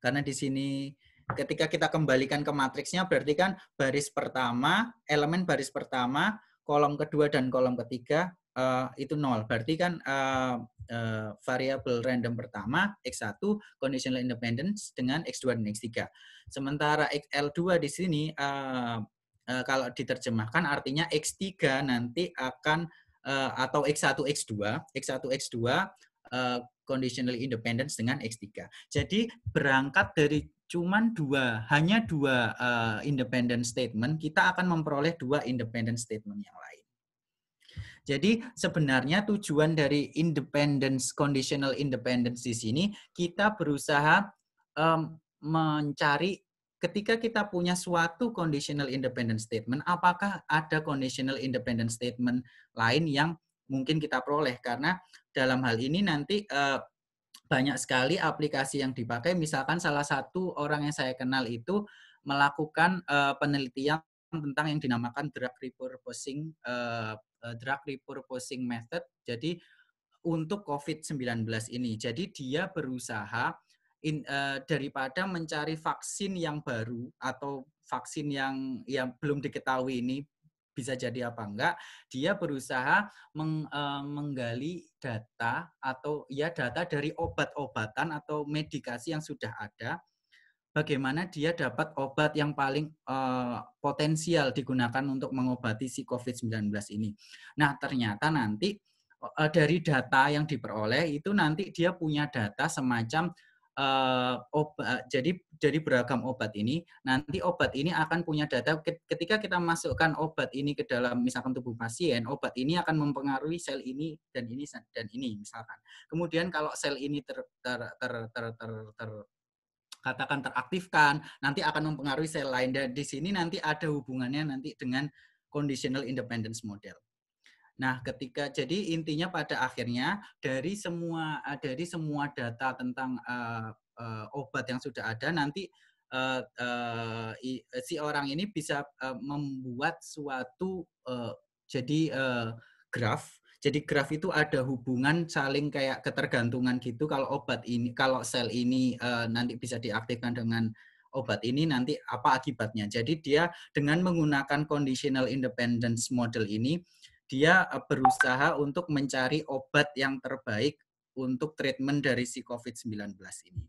Karena di sini ketika kita kembalikan ke matriksnya berarti kan baris pertama, elemen baris pertama, kolom kedua dan kolom ketiga itu 0. Berarti kan variabel random pertama X1 conditional independence dengan X2 dan X3. Sementara L2 di sini kalau diterjemahkan artinya X3 nanti akan atau X1, X2 conditional independence dengan X3. Jadi berangkat dari cuman hanya dua independent statement, kita akan memperoleh dua independent statement yang lain. Jadi sebenarnya tujuan dari conditional independence di sini, kita berusaha mencari ketika kita punya suatu conditional independent statement, apakah ada conditional independent statement lain yang mungkin kita peroleh, karena dalam hal ini nanti banyak sekali aplikasi yang dipakai. Misalkan salah satu orang yang saya kenal itu melakukan penelitian tentang yang dinamakan drug repurposing method. Jadi untuk COVID-19 ini. Jadi dia berusaha daripada mencari vaksin yang baru atau vaksin yang belum diketahui ini bisa jadi apa enggak, dia berusaha menggali data atau data dari obat-obatan atau medikasi yang sudah ada, bagaimana dia dapat obat yang paling potensial digunakan untuk mengobati si COVID-19 ini. Nah, ternyata nanti dari data yang diperoleh itu nanti dia punya data semacam jadi dari beragam obat ini, nanti obat ini akan punya data ketika kita masukkan obat ini ke dalam misalkan tubuh pasien, obat ini akan mempengaruhi sel ini dan ini misalkan. Kemudian kalau sel ini katakan teraktifkan, nanti akan mempengaruhi sel lain, dan di sini nanti ada hubungannya nanti dengan conditional independence model. Nah, jadi intinya pada akhirnya dari semua data tentang obat yang sudah ada, nanti si orang ini bisa membuat suatu graf. Jadi graf itu ada hubungan saling kayak ketergantungan gitu. Kalau sel ini nanti bisa diaktifkan dengan obat ini, nanti apa akibatnya. Jadi dia dengan menggunakan conditional independence model ini, dia berusaha untuk mencari obat yang terbaik untuk treatment dari si COVID-19 ini.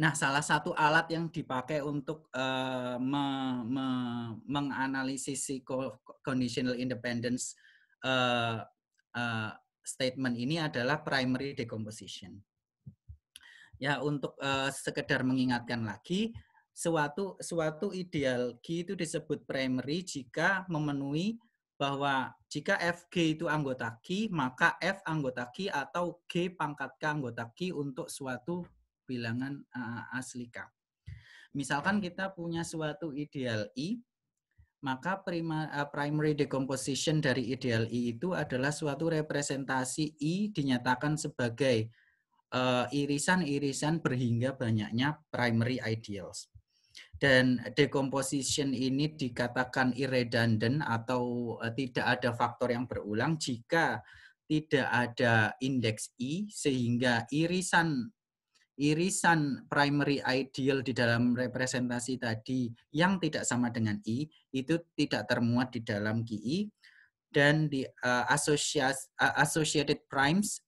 Nah, salah satu alat yang dipakai untuk menganalisis si conditional independence statement ini adalah primary decomposition. Ya, untuk sekedar mengingatkan lagi, suatu ideal G itu disebut primary jika memenuhi bahwa jika FG itu anggota Q, maka F anggota Q atau G pangkat K anggota Q untuk suatu bilangan asli K. Misalkan kita punya suatu ideal I, maka primary decomposition dari ideal I itu adalah suatu representasi I dinyatakan sebagai irisan-irisan berhingga banyaknya primary ideals. Dan decomposition ini dikatakan irredundant atau tidak ada faktor yang berulang jika tidak ada indeks I, sehingga irisan primary ideal di dalam representasi tadi yang tidak sama dengan I itu tidak termuat di dalam QI, dan di associated primes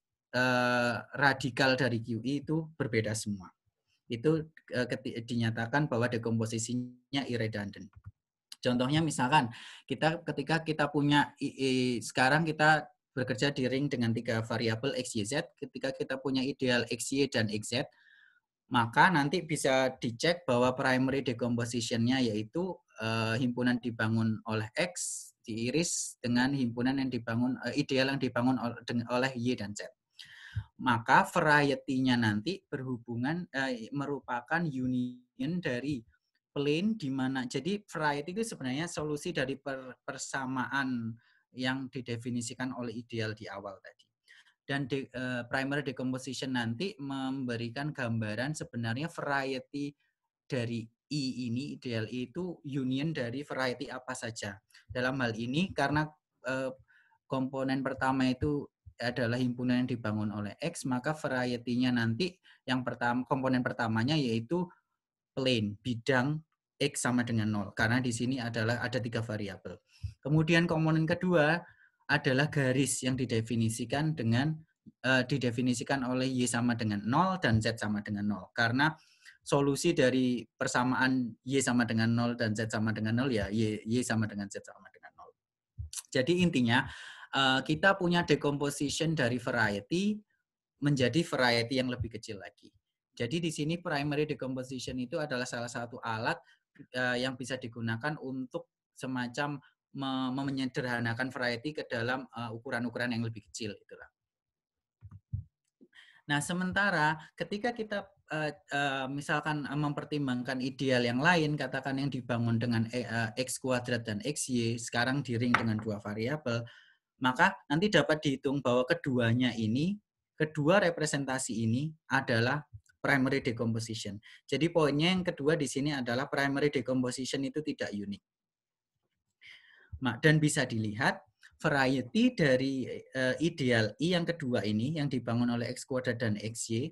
radikal dari QI itu berbeda semua. Itu dinyatakan bahwa dekomposisinya irredundant. Contohnya misalkan ketika kita punya sekarang kita bekerja di ring dengan 3 variabel X, Y, Z. Ketika kita punya ideal X, Y, dan XZ, maka nanti bisa dicek bahwa primary decomposition-nya yaitu himpunan dibangun oleh X diiris dengan himpunan yang dibangun ideal yang dibangun oleh Y dan Z. Maka variety-nya nanti berhubungan merupakan union dari plane di mana, jadi variety itu sebenarnya solusi dari persamaan yang didefinisikan oleh ideal di awal tadi. Dan primary decomposition nanti memberikan gambaran sebenarnya variety dari I ini, ideal I itu union dari variety apa saja. Dalam hal ini karena komponen pertama itu adalah himpunan yang dibangun oleh X, maka variety-nya nanti yang komponen pertamanya yaitu plane, bidang X sama dengan 0. Karena di sini ada 3 variabel. Kemudian komponen kedua adalah garis yang didefinisikan oleh Y sama dengan 0 dan Z sama dengan 0. Karena solusi dari persamaan Y sama dengan 0 dan Z sama dengan 0 ya Y sama dengan Z sama dengan 0. Jadi intinya kita punya decomposition dari variety menjadi variety yang lebih kecil lagi. Jadi di sini primary decomposition itu adalah salah satu alat yang bisa digunakan untuk semacam menyederhanakan variety ke dalam ukuran-ukuran yang lebih kecil. Itulah. Nah, sementara ketika kita misalkan mempertimbangkan ideal yang lain, katakan yang dibangun dengan X kuadrat dan XY, sekarang di ring dengan 2 variabel, maka nanti dapat dihitung bahwa kedua representasi ini adalah primary decomposition. Jadi poinnya yang kedua di sini adalah primary decomposition itu tidak unik. Dan bisa dilihat variety dari ideal I yang kedua ini yang dibangun oleh X kuadrat dan XY,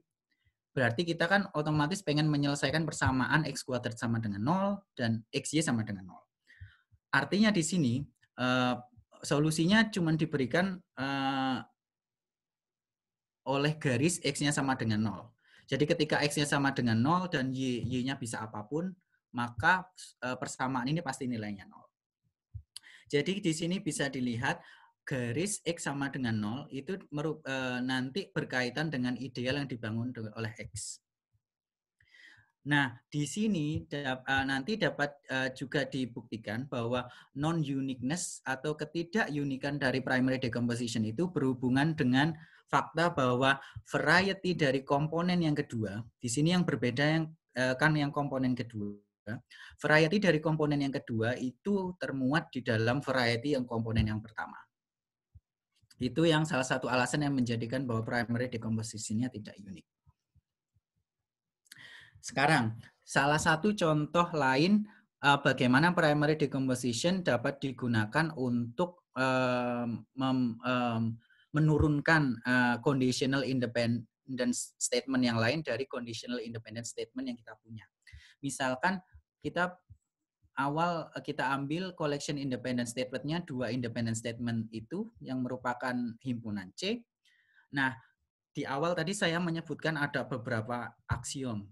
berarti kita kan otomatis pengen menyelesaikan persamaan X kuadrat sama dengan 0 dan XY sama dengan 0. Artinya di sini solusinya cuma diberikan oleh garis X-nya sama dengan 0. Jadi ketika X-nya sama dengan 0 dan Y-nya bisa apapun, maka persamaan ini pasti nilainya 0. Jadi di sini bisa dilihat garis X sama dengan 0 itu nanti berkaitan dengan ideal yang dibangun oleh X. Nah, di sini nanti dapat juga dibuktikan bahwa non-uniqueness atau ketidakunikan dari primary decomposition itu berhubungan dengan fakta bahwa variety dari komponen yang kedua, di sini yang berbeda yang komponen kedua. Variety dari komponen yang kedua itu termuat di dalam variety yang komponen yang pertama. Itu yang salah satu alasan yang menjadikan bahwa primary decomposition-nya tidak unik. Sekarang, salah satu contoh lain bagaimana primary decomposition dapat digunakan untuk menurunkan conditional independent statement yang lain dari conditional independent statement yang kita punya. Misalkan kita ambil collection independent statement-nya 2 independent statement itu yang merupakan himpunan C. Nah, di awal tadi saya menyebutkan ada beberapa aksiom.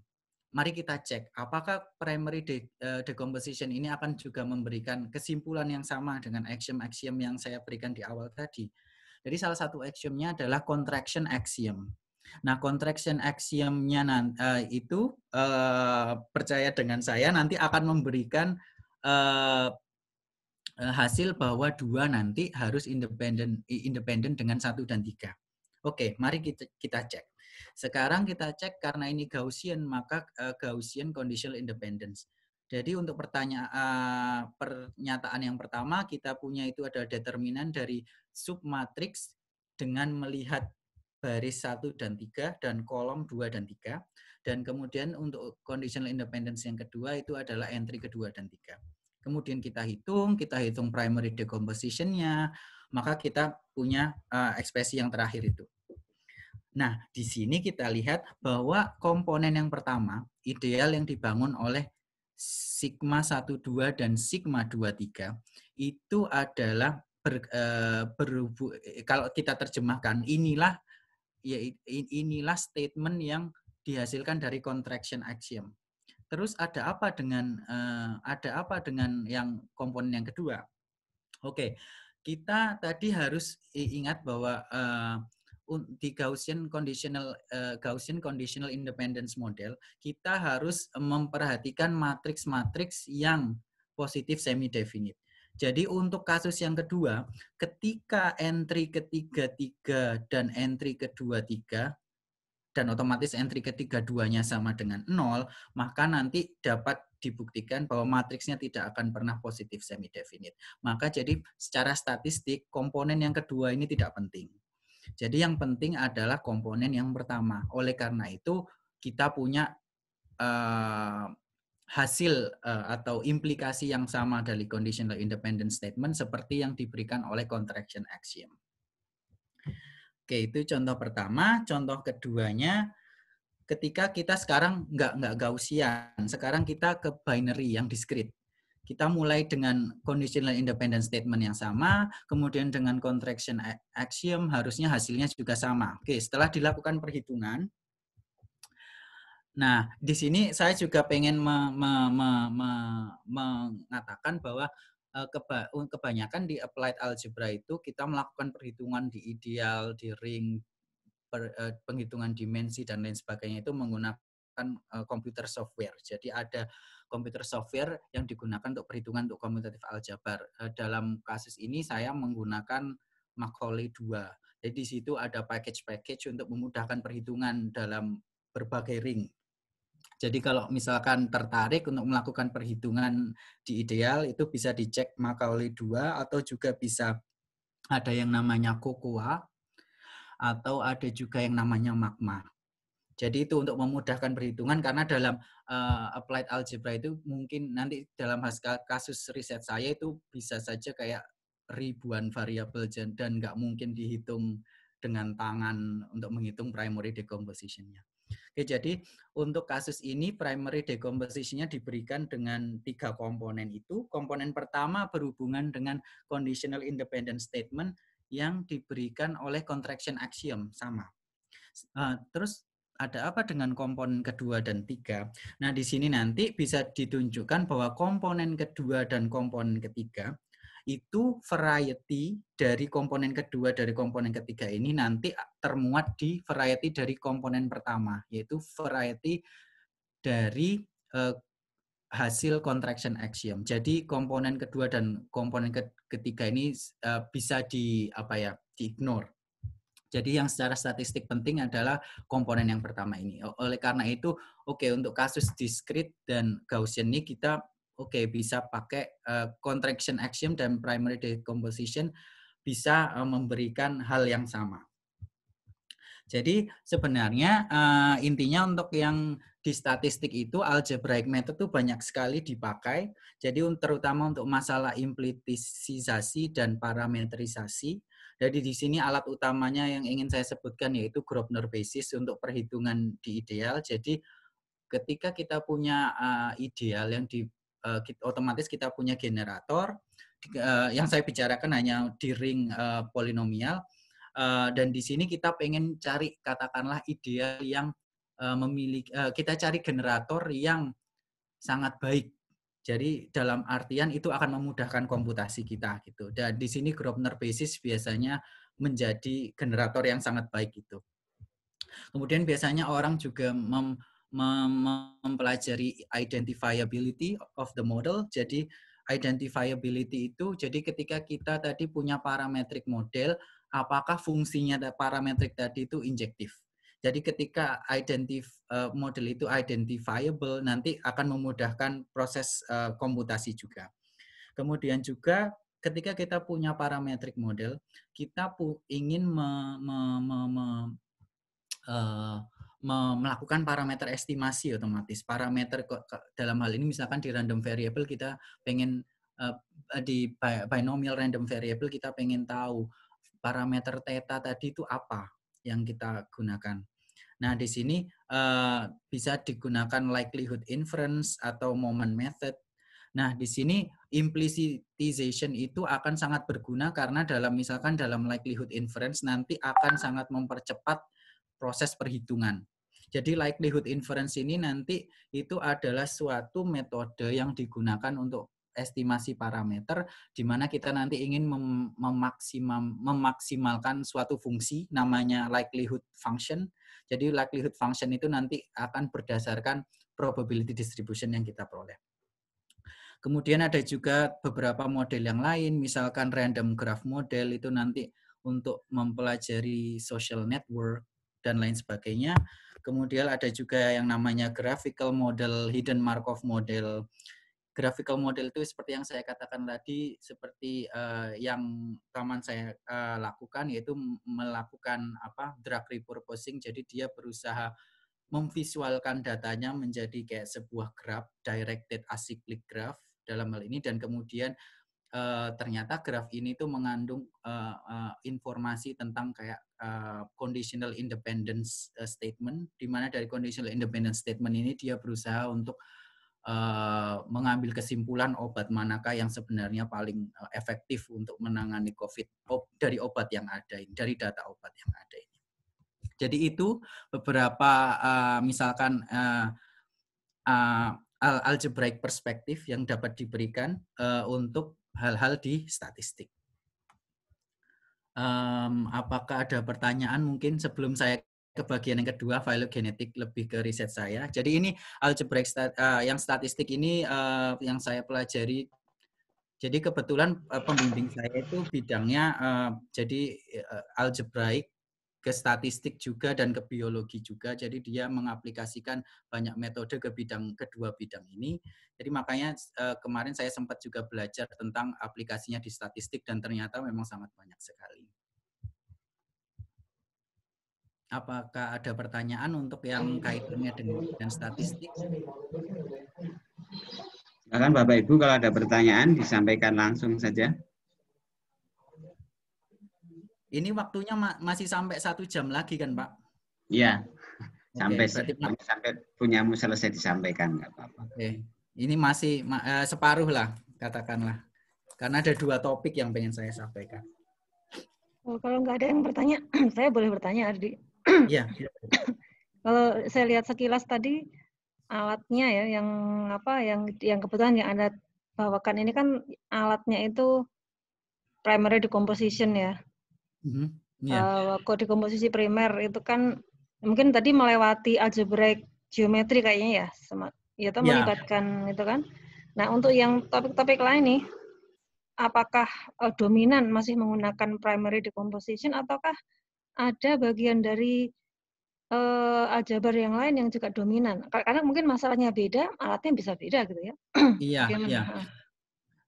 Mari kita cek apakah primary decomposition ini akan juga memberikan kesimpulan yang sama dengan axiom-axiom yang saya berikan di awal tadi. Jadi salah satu axiomnya adalah contraction axiom. Nah, contraction axiom-nya itu percaya dengan saya nanti akan memberikan hasil bahwa 2 nanti harus independen dengan 1 dan 3. Oke, mari kita cek. Sekarang kita cek karena ini Gaussian, maka Gaussian conditional independence. Jadi untuk pernyataan yang pertama kita punya itu adalah determinan dari submatriks dengan melihat baris 1 dan 3 dan kolom 2 dan 3. Dan kemudian untuk conditional independence yang kedua itu adalah entry kedua dan 3. Kemudian kita hitung primary decomposition-nya, maka kita punya ekspresi yang terakhir itu. Nah, di sini kita lihat bahwa komponen yang pertama, ideal yang dibangun oleh sigma 12 dan sigma 23 itu adalah kalau kita terjemahkan inilah statement yang dihasilkan dari contraction axiom. Terus ada apa dengan yang komponen yang kedua? Oke, kita tadi harus ingat bahwa di Gaussian conditional independence model kita harus memperhatikan matriks-matriks yang positif semi definite. Jadi untuk kasus yang kedua, ketika entry ketiga 3 dan entry kedua 3 dan otomatis entry ketiga 2-nya sama dengan 0, maka nanti dapat dibuktikan bahwa matriksnya tidak akan pernah positif semi definite. Maka jadi secara statistik komponen yang kedua ini tidak penting. Jadi yang penting adalah komponen yang pertama. Oleh karena itu kita punya hasil atau implikasi yang sama dari conditional independent statement seperti yang diberikan oleh contraction axiom. Oke, itu contoh pertama. Contoh keduanya, ketika kita sekarang nggak Gaussian, sekarang kita ke binary yang discrete. Kita mulai dengan conditional independent statement yang sama, kemudian dengan contraction axiom harusnya hasilnya juga sama. Oke, setelah dilakukan perhitungan, nah di sini saya juga pengen mengatakan bahwa kebanyakan di applied algebra itu kita melakukan perhitungan di ideal, di ring, penghitungan dimensi dan lain sebagainya itu menggunakan menggunakan computer software. Jadi ada computer software yang digunakan untuk perhitungan untuk commutative aljabar. Dalam kasus ini saya menggunakan Macaulay 2. Jadi di situ ada package-package untuk memudahkan perhitungan dalam berbagai ring. Jadi kalau misalkan tertarik untuk melakukan perhitungan di ideal, itu bisa dicek Macaulay 2 atau juga bisa ada yang namanya Cocoa atau ada juga yang namanya Magma. Jadi itu untuk memudahkan perhitungan karena dalam applied algebra itu mungkin nanti dalam kasus riset saya itu bisa saja kayak ribuan variabel dan nggak mungkin dihitung dengan tangan untuk menghitung primary decomposition-nya. Oke, jadi untuk kasus ini primary decomposition-nya diberikan dengan 3 komponen itu. Komponen pertama berhubungan dengan conditional independent statement yang diberikan oleh contraction axiom sama. Terus ada apa dengan komponen kedua dan 3? Nah, di sini nanti bisa ditunjukkan bahwa komponen kedua dan komponen ketiga itu variety dari komponen kedua dari komponen ketiga ini nanti termuat di variety dari komponen pertama, yaitu variety dari hasil contraction axiom. Jadi komponen kedua dan komponen ketiga ini bisa di-ignore. Jadi yang secara statistik penting adalah komponen yang pertama ini. Oleh karena itu, untuk kasus discrete dan Gaussian ini kita bisa pakai contraction axiom dan primary decomposition bisa memberikan hal yang sama. Jadi sebenarnya intinya untuk yang di statistik itu algebraic method itu banyak sekali dipakai. Jadi terutama untuk masalah implitisasi dan parametrisasi. Jadi di sini alat utamanya yang ingin saya sebutkan yaitu Grobner basis untuk perhitungan di ideal. Jadi ketika kita punya ideal yang otomatis kita punya generator. Yang saya bicarakan hanya di ring polinomial. Dan di sini kita pengen cari katakanlah ideal yang memiliki, kita cari generator yang sangat baik. Jadi dalam artian itu akan memudahkan komputasi kita gitu. Dan di sini Grobner basis biasanya menjadi generator yang sangat baik itu. Kemudian biasanya orang juga mempelajari identifiability of the model. Jadi identifiability itu jadi ketika kita tadi punya parametric model, apakah fungsinya parametrik tadi itu injektif. Jadi ketika model itu identifiable, nanti akan memudahkan proses komputasi juga. Kemudian juga ketika kita punya parametric model, kita ingin melakukan parameter estimasi otomatis. Parameter dalam hal ini misalkan di random variable kita pengen di binomial random variable kita pengen tahu parameter theta tadi itu apa yang kita gunakan. Nah, di sini bisa digunakan likelihood inference atau moment method. Nah, di sini implicitization itu akan sangat berguna karena misalkan dalam likelihood inference nanti akan sangat mempercepat proses perhitungan. Jadi likelihood inference ini nanti itu adalah suatu metode yang digunakan untuk estimasi parameter di mana kita nanti ingin memaksimalkan suatu fungsi namanya likelihood function. Jadi likelihood function itu nanti akan berdasarkan probability distribution yang kita peroleh. Kemudian ada juga beberapa model yang lain, misalkan random graph model itu nanti untuk mempelajari social network dan lain sebagainya. Kemudian ada juga yang namanya graphical model, hidden Markov model. Graphical model itu seperti yang saya katakan tadi, seperti yang teman saya lakukan, yaitu melakukan drug repurposing. Jadi dia berusaha memvisualkan datanya menjadi kayak sebuah graph, directed acyclic graph dalam hal ini, dan kemudian ternyata graph ini tuh mengandung informasi tentang kayak conditional independence statement, di mana dari conditional independence statement ini dia berusaha untuk mengambil kesimpulan obat manakah yang sebenarnya paling efektif untuk menangani COVID dari obat yang ada ini, dari data obat yang ada ini. Jadi itu beberapa misalkan algebraic perspektif yang dapat diberikan untuk hal-hal di statistik. Apakah ada pertanyaan mungkin sebelum saya ke bagian yang kedua, phylogenetik, lebih ke riset saya. Jadi ini algebraic yang statistik ini yang saya pelajari. Jadi kebetulan pembimbing saya itu bidangnya jadi algebraic ke statistik juga dan ke biologi juga. Jadi dia mengaplikasikan banyak metode ke kedua bidang ini. Jadi makanya kemarin saya sempat juga belajar tentang aplikasinya di statistik dan ternyata memang sangat banyak sekali. Apakah ada pertanyaan untuk yang kaitannya dengan statistik? Silakan Bapak Ibu kalau ada pertanyaan disampaikan langsung saja. Ini waktunya masih sampai 1 jam lagi kan Pak? Iya. Oke, Sampai punyamu selesai disampaikan, nggak apa-apa. Oke, ini masih separuh lah, katakanlah. Karena ada 2 topik yang pengen saya sampaikan. Oh, kalau nggak ada yang bertanya, saya boleh bertanya, Ardi. Iya. Kalau saya lihat sekilas tadi alatnya ya, yang kebetulan yang Anda bawakan ini kan alatnya itu primary decomposition ya. Kalau dekomposisi primer itu kan mungkin tadi melewati algebraic geometri kayaknya ya, itu melibatkan itu kan. Nah untuk yang topik-topik lain nih, apakah dominan masih menggunakan primary decomposition ataukah ada bagian dari aljabar yang lain yang juga dominan? Karena mungkin masalahnya beda, alatnya bisa beda gitu ya. Iya, iya.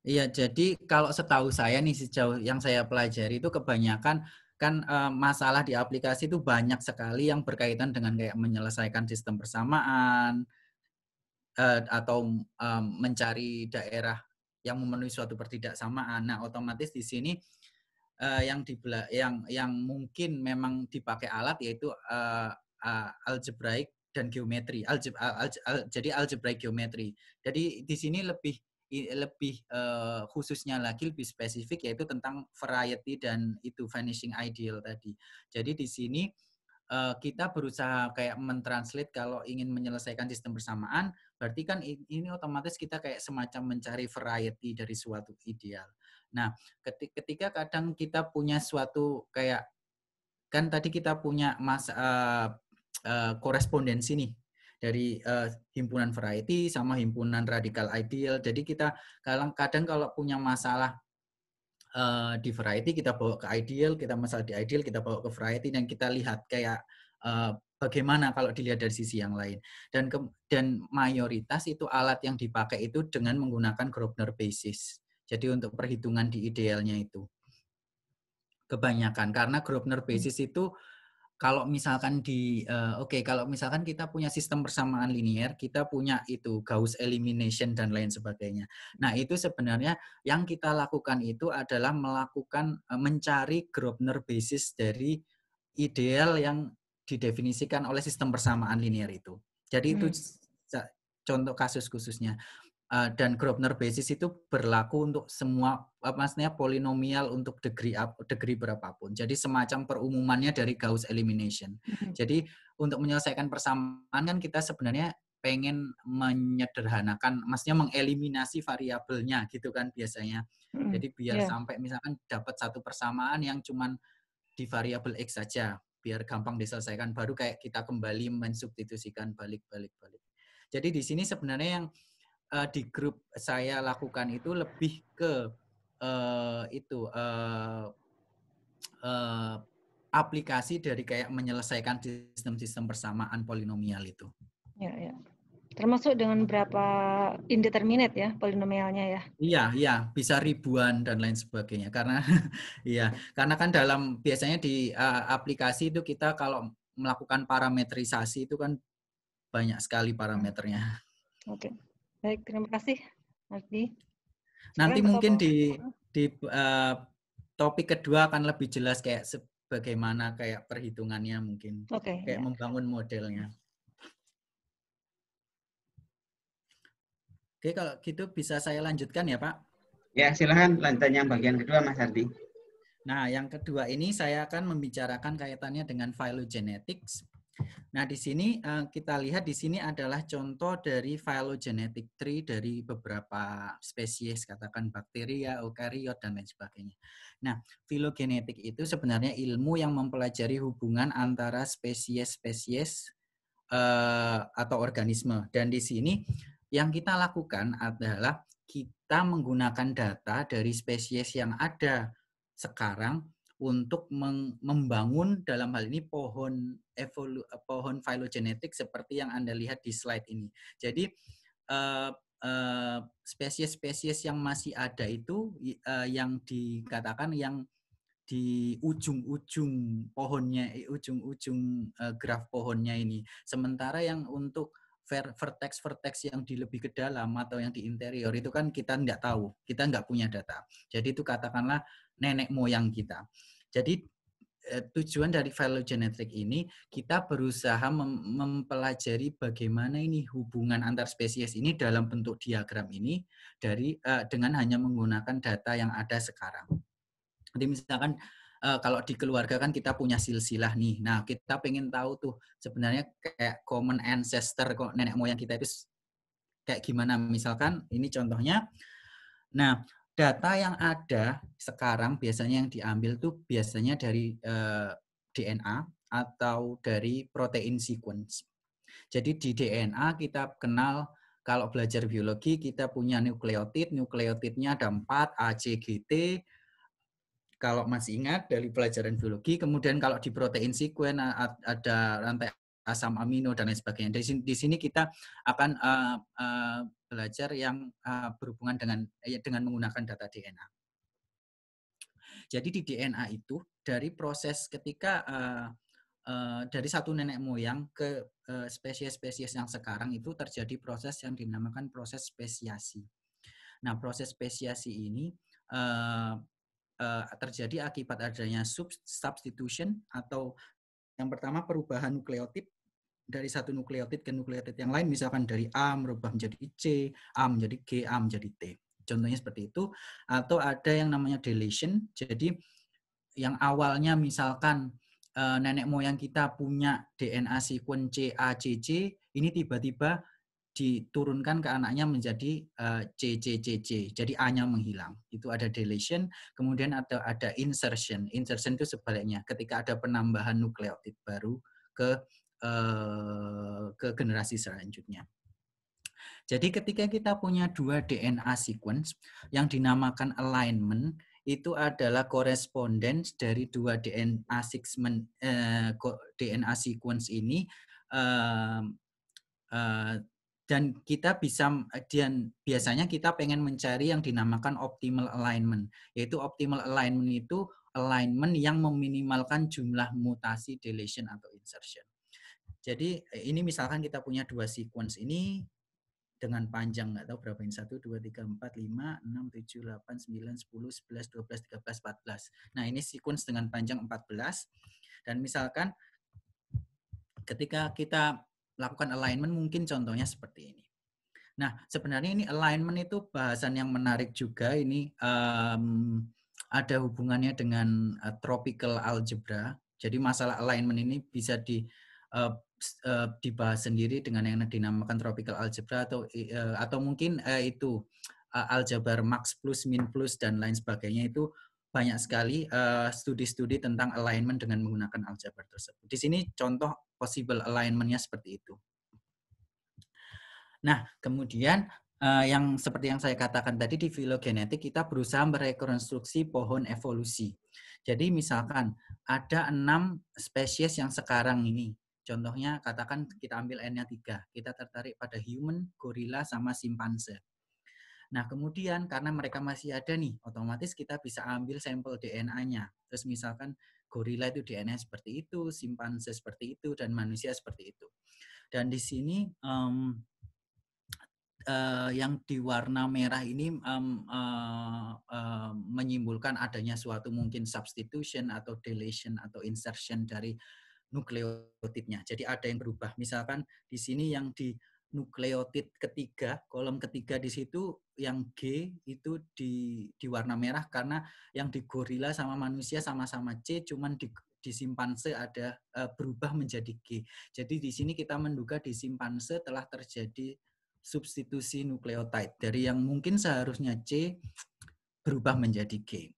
Iya, jadi kalau setahu saya nih sejauh yang saya pelajari itu kebanyakan kan masalah di aplikasi itu banyak sekali yang berkaitan dengan kayak menyelesaikan sistem persamaan atau mencari daerah yang memenuhi suatu pertidaksamaan. Nah, otomatis di sini yang mungkin memang dipakai alat yaitu algebraic dan geometri. Jadi algebraic geometri. Jadi di sini lebih khususnya lagi lebih spesifik yaitu tentang variety dan itu vanishing ideal tadi. Jadi di sini kita berusaha kayak mentranslate kalau ingin menyelesaikan sistem persamaan, berarti kan ini otomatis kita kayak semacam mencari variety dari suatu ideal. Nah, ketika kadang kita punya suatu kayak kan tadi kita punya korespondensi nih dari himpunan variety sama himpunan radikal ideal. Jadi kita kadang kalau punya masalah di variety kita bawa ke ideal, kita masalah di ideal kita bawa ke variety dan kita lihat kayak bagaimana kalau dilihat dari sisi yang lain. Dan mayoritas itu alat yang dipakai itu dengan menggunakan Grobner basis. Jadi untuk perhitungan di idealnya itu kebanyakan karena Grobner basis itu kalau misalkan kalau misalkan kita punya sistem persamaan linear, kita punya itu Gauss elimination dan lain sebagainya. Nah, itu sebenarnya yang kita lakukan itu adalah mencari Grobner basis dari ideal yang didefinisikan oleh sistem persamaan linear itu. Jadi itu contoh kasus khususnya. Dan Grobner basis itu berlaku untuk semua maksudnya polinomial untuk degree berapapun. Jadi semacam perumumannya dari Gauss elimination. Jadi untuk menyelesaikan persamaan kan kita sebenarnya pengen menyederhanakan, maksudnya mengeliminasi variabelnya gitu kan biasanya. Jadi biar sampai misalkan dapat satu persamaan yang cuman di variabel X saja, biar gampang diselesaikan. Baru kayak kita kembali mensubstitusikan balik. Jadi di sini sebenarnya yang di grup saya lakukan itu lebih ke aplikasi dari kayak menyelesaikan sistem-sistem persamaan polinomial itu. Ya. Termasuk dengan berapa indeterminate ya polinomialnya ya? Iya, bisa ribuan dan lain sebagainya. Karena karena kan biasanya di aplikasi itu kita kalau melakukan parametrisasi itu kan banyak sekali parameternya. Oke. Baik, terima kasih, Ardi. Nanti mungkin di topik kedua akan lebih jelas kayak bagaimana kayak perhitungannya mungkin, kayak membangun modelnya. Oke, kalau gitu bisa saya lanjutkan ya, Pak? Ya, silakan lanjut yang bagian kedua, Mas Ardi. Nah, yang kedua ini saya akan membicarakan kaitannya dengan phylogenetics. Nah, di sini kita lihat di sini adalah contoh dari phylogenetic tree dari beberapa spesies, katakan bakteria, eukariot, dan lain sebagainya. Nah, filogenetik itu sebenarnya ilmu yang mempelajari hubungan antara spesies-spesies atau organisme. Dan di sini yang kita lakukan adalah kita menggunakan data dari spesies yang ada sekarang untuk membangun dalam hal ini pohon phylogenetik seperti yang Anda lihat di slide ini. Jadi spesies-spesies yang masih ada itu yang dikatakan yang di ujung-ujung pohonnya, ujung-ujung graf pohonnya ini. Sementara yang untuk vertex-vertex yang di lebih ke dalam atau yang di interior itu kan kita nggak tahu, kita nggak punya data. Jadi itu katakanlah nenek moyang kita. Jadi tujuan dari phylogenetic ini kita berusaha mempelajari bagaimana ini hubungan antar spesies ini dalam bentuk diagram ini dari dengan hanya menggunakan data yang ada sekarang. Jadi misalkan kalau di keluarga kan kita punya silsilah nih. Nah, kita pengen tahu tuh sebenarnya kayak common ancestor kok nenek moyang kita itu kayak gimana. Misalkan ini contohnya. Nah, data yang ada sekarang biasanya yang diambil tuh biasanya dari DNA atau dari protein sequence. Jadi di DNA kita kenal kalau belajar biologi kita punya nukleotid, nukleotidnya ada 4 A, C, G, T. Kalau masih ingat dari pelajaran biologi, kemudian kalau di protein sequence ada rantai asam amino dan lain sebagainya. Di sini kita akan belajar yang berhubungan dengan menggunakan data DNA. Jadi di DNA itu dari proses ketika dari satu nenek moyang ke spesies-spesies yang sekarang itu terjadi proses yang dinamakan proses spesiasi. Nah, proses spesiasi ini terjadi akibat adanya substitution atau yang pertama perubahan nukleotid dari satu nukleotid ke nukleotid yang lain, misalkan dari A merubah menjadi C, A menjadi G, A menjadi T. Contohnya seperti itu. Atau ada yang namanya deletion. Jadi yang awalnya misalkan nenek moyang kita punya DNA sequence C, A, C, C, ini tiba-tiba diturunkan ke anaknya menjadi CCCC. Jadi A-nya menghilang. Itu ada deletion. Kemudian ada insertion. Insertion itu sebaliknya. Ketika ada penambahan nukleotid baru ke generasi selanjutnya. Jadi ketika kita punya 2 DNA sequence yang dinamakan alignment, itu adalah correspondence dari 2 DNA sequence ini dan kita bisa biasanya kita pengen mencari yang dinamakan optimal alignment, yaitu optimal alignment itu alignment yang meminimalkan jumlah mutasi, deletion atau insertion. Jadi ini misalkan kita punya 2 sequence ini dengan panjang nggak tahu berapa ini 1, 2, 3, 4, 5, 6, 7, 8, 9, 10, 11, 12, 13, 14. Nah ini sequence dengan panjang 14 dan misalkan ketika kita lakukan alignment mungkin contohnya seperti ini. Nah, sebenarnya ini alignment itu bahasan yang menarik juga. Ini ada hubungannya dengan tropical algebra. Jadi masalah alignment ini bisa dibahas sendiri dengan yang dinamakan tropical algebra atau mungkin itu aljabar max plus, min plus dan lain sebagainya. Itu banyak sekali studi-studi tentang alignment dengan menggunakan aljabar tersebut. Di sini contoh possible alignment-nya seperti itu. Nah, kemudian yang seperti yang saya katakan tadi di filogenetik kita berusaha merekonstruksi pohon evolusi. Jadi misalkan ada 6 spesies yang sekarang ini. Contohnya katakan kita ambil N-nya 3. Kita tertarik pada human, gorila, sama simpanse. Nah, kemudian karena mereka masih ada nih, otomatis kita bisa ambil sampel DNA-nya. Terus misalkan gorila itu DNA seperti itu, simpanse seperti itu, dan manusia seperti itu. Dan di sini yang di warna merah ini menyimpulkan adanya suatu mungkin substitution atau deletion atau insertion dari nukleotidnya. Jadi ada yang berubah. Misalkan di sini yang di nukleotid ketiga, kolom ketiga di situ yang G itu di warna merah karena yang di gorila sama manusia sama-sama C, cuman di di simpanse ada berubah menjadi G. Jadi di sini kita menduga di simpanse telah terjadi substitusi nukleotida dari yang mungkin seharusnya C berubah menjadi G.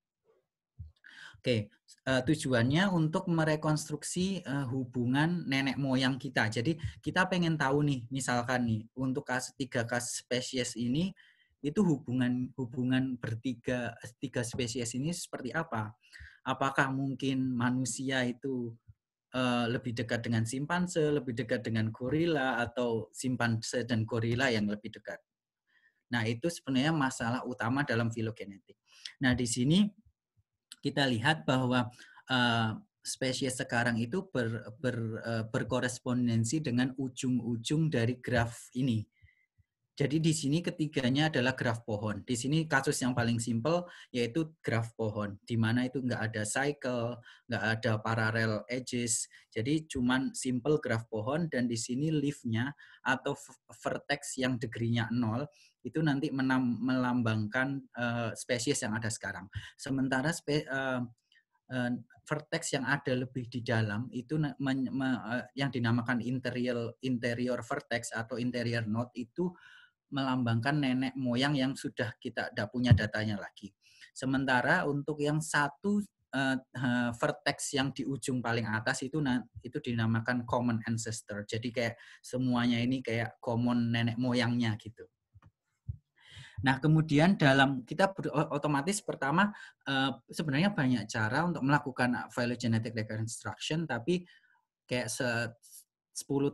Oke, tujuannya untuk merekonstruksi hubungan nenek moyang kita. Jadi kita pengen tahu nih, misalkan nih untuk tiga kasus spesies ini itu hubungan tiga spesies ini seperti apa? Apakah mungkin manusia itu lebih dekat dengan simpanse, lebih dekat dengan gorila, atau simpanse dan gorila yang lebih dekat? Nah, itu sebenarnya masalah utama dalam filogenetik. Nah, di sini kita lihat bahwa spesies sekarang itu berkorespondensi dengan ujung-ujung dari graf ini. Jadi di sini ketiganya adalah graf pohon. Di sini kasus yang paling simpel yaitu graf pohon, di mana itu nggak ada cycle, nggak ada parallel edges. Jadi cuman simple graf pohon, dan di sini leaf-nya atau vertex yang degree-nya 0 itu nanti melambangkan spesies yang ada sekarang. Sementara vertex yang ada lebih di dalam itu yang dinamakan interior vertex atau interior node itu melambangkan nenek moyang yang sudah kita tidak punya datanya lagi. Sementara untuk yang satu vertex yang di ujung paling atas itu dinamakan common ancestor. Jadi kayak semuanya ini kayak common nenek moyangnya gitu. Nah, kemudian dalam kita otomatis pertama sebenarnya banyak cara untuk melakukan phylogenetic reconstruction, tapi kayak 10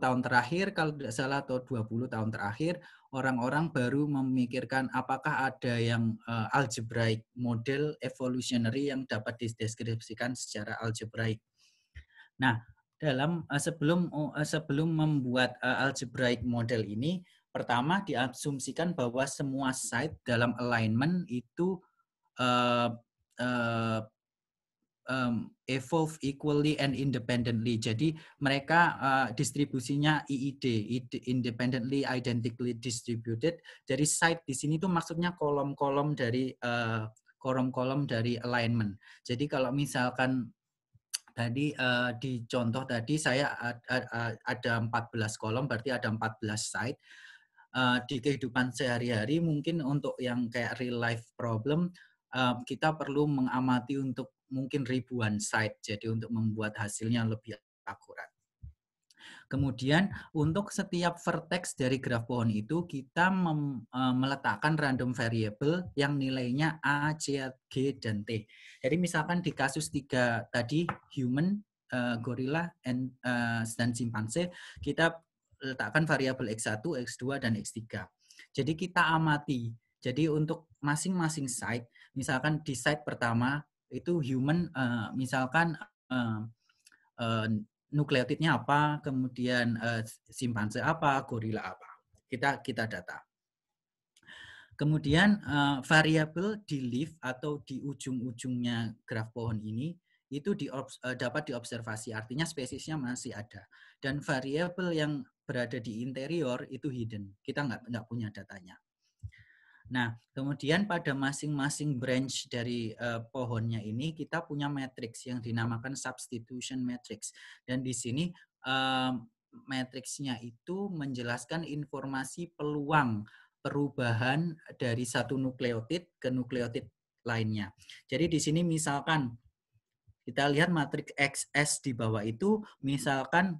tahun terakhir kalau tidak salah atau 20 tahun terakhir orang-orang baru memikirkan apakah ada yang algebraic model evolutionary yang dapat dideskripsikan secara algebraic. Nah, dalam sebelum membuat algebraic model ini, pertama diasumsikan bahwa semua site dalam alignment itu evolve equally and independently. Jadi mereka distribusinya IID, independently identically distributed. Dari site di sini itu maksudnya kolom-kolom dari alignment. Jadi kalau misalkan tadi di contoh tadi saya ada 14 kolom, berarti ada 14 site. Di kehidupan sehari-hari mungkin untuk yang kayak real life problem kita perlu mengamati untuk mungkin ribuan site, jadi untuk membuat hasilnya lebih akurat. Kemudian untuk setiap vertex dari graf pohon itu kita meletakkan random variable yang nilainya A, C, G, dan T. Jadi misalkan di kasus 3 tadi human, gorilla, dan simpanse, kita letakkan variabel X1, X2, dan X3. Jadi kita amati. Jadi untuk masing-masing site, misalkan di site pertama itu human, misalkan nukleotidnya apa, kemudian simpanse apa, gorila apa. Kita data. Kemudian variabel di leaf atau di ujung-ujungnya graf pohon ini itu dapat diobservasi, artinya spesiesnya masih ada. Dan variabel yang berada di interior itu hidden, kita nggak punya datanya. Nah, kemudian pada masing-masing branch dari pohonnya ini kita punya matriks yang dinamakan substitution matrix. Dan di sini matriksnya itu menjelaskan informasi peluang perubahan dari satu nukleotid ke nukleotid lainnya. Jadi di sini misalkan kita lihat matriks XS di bawah itu, misalkan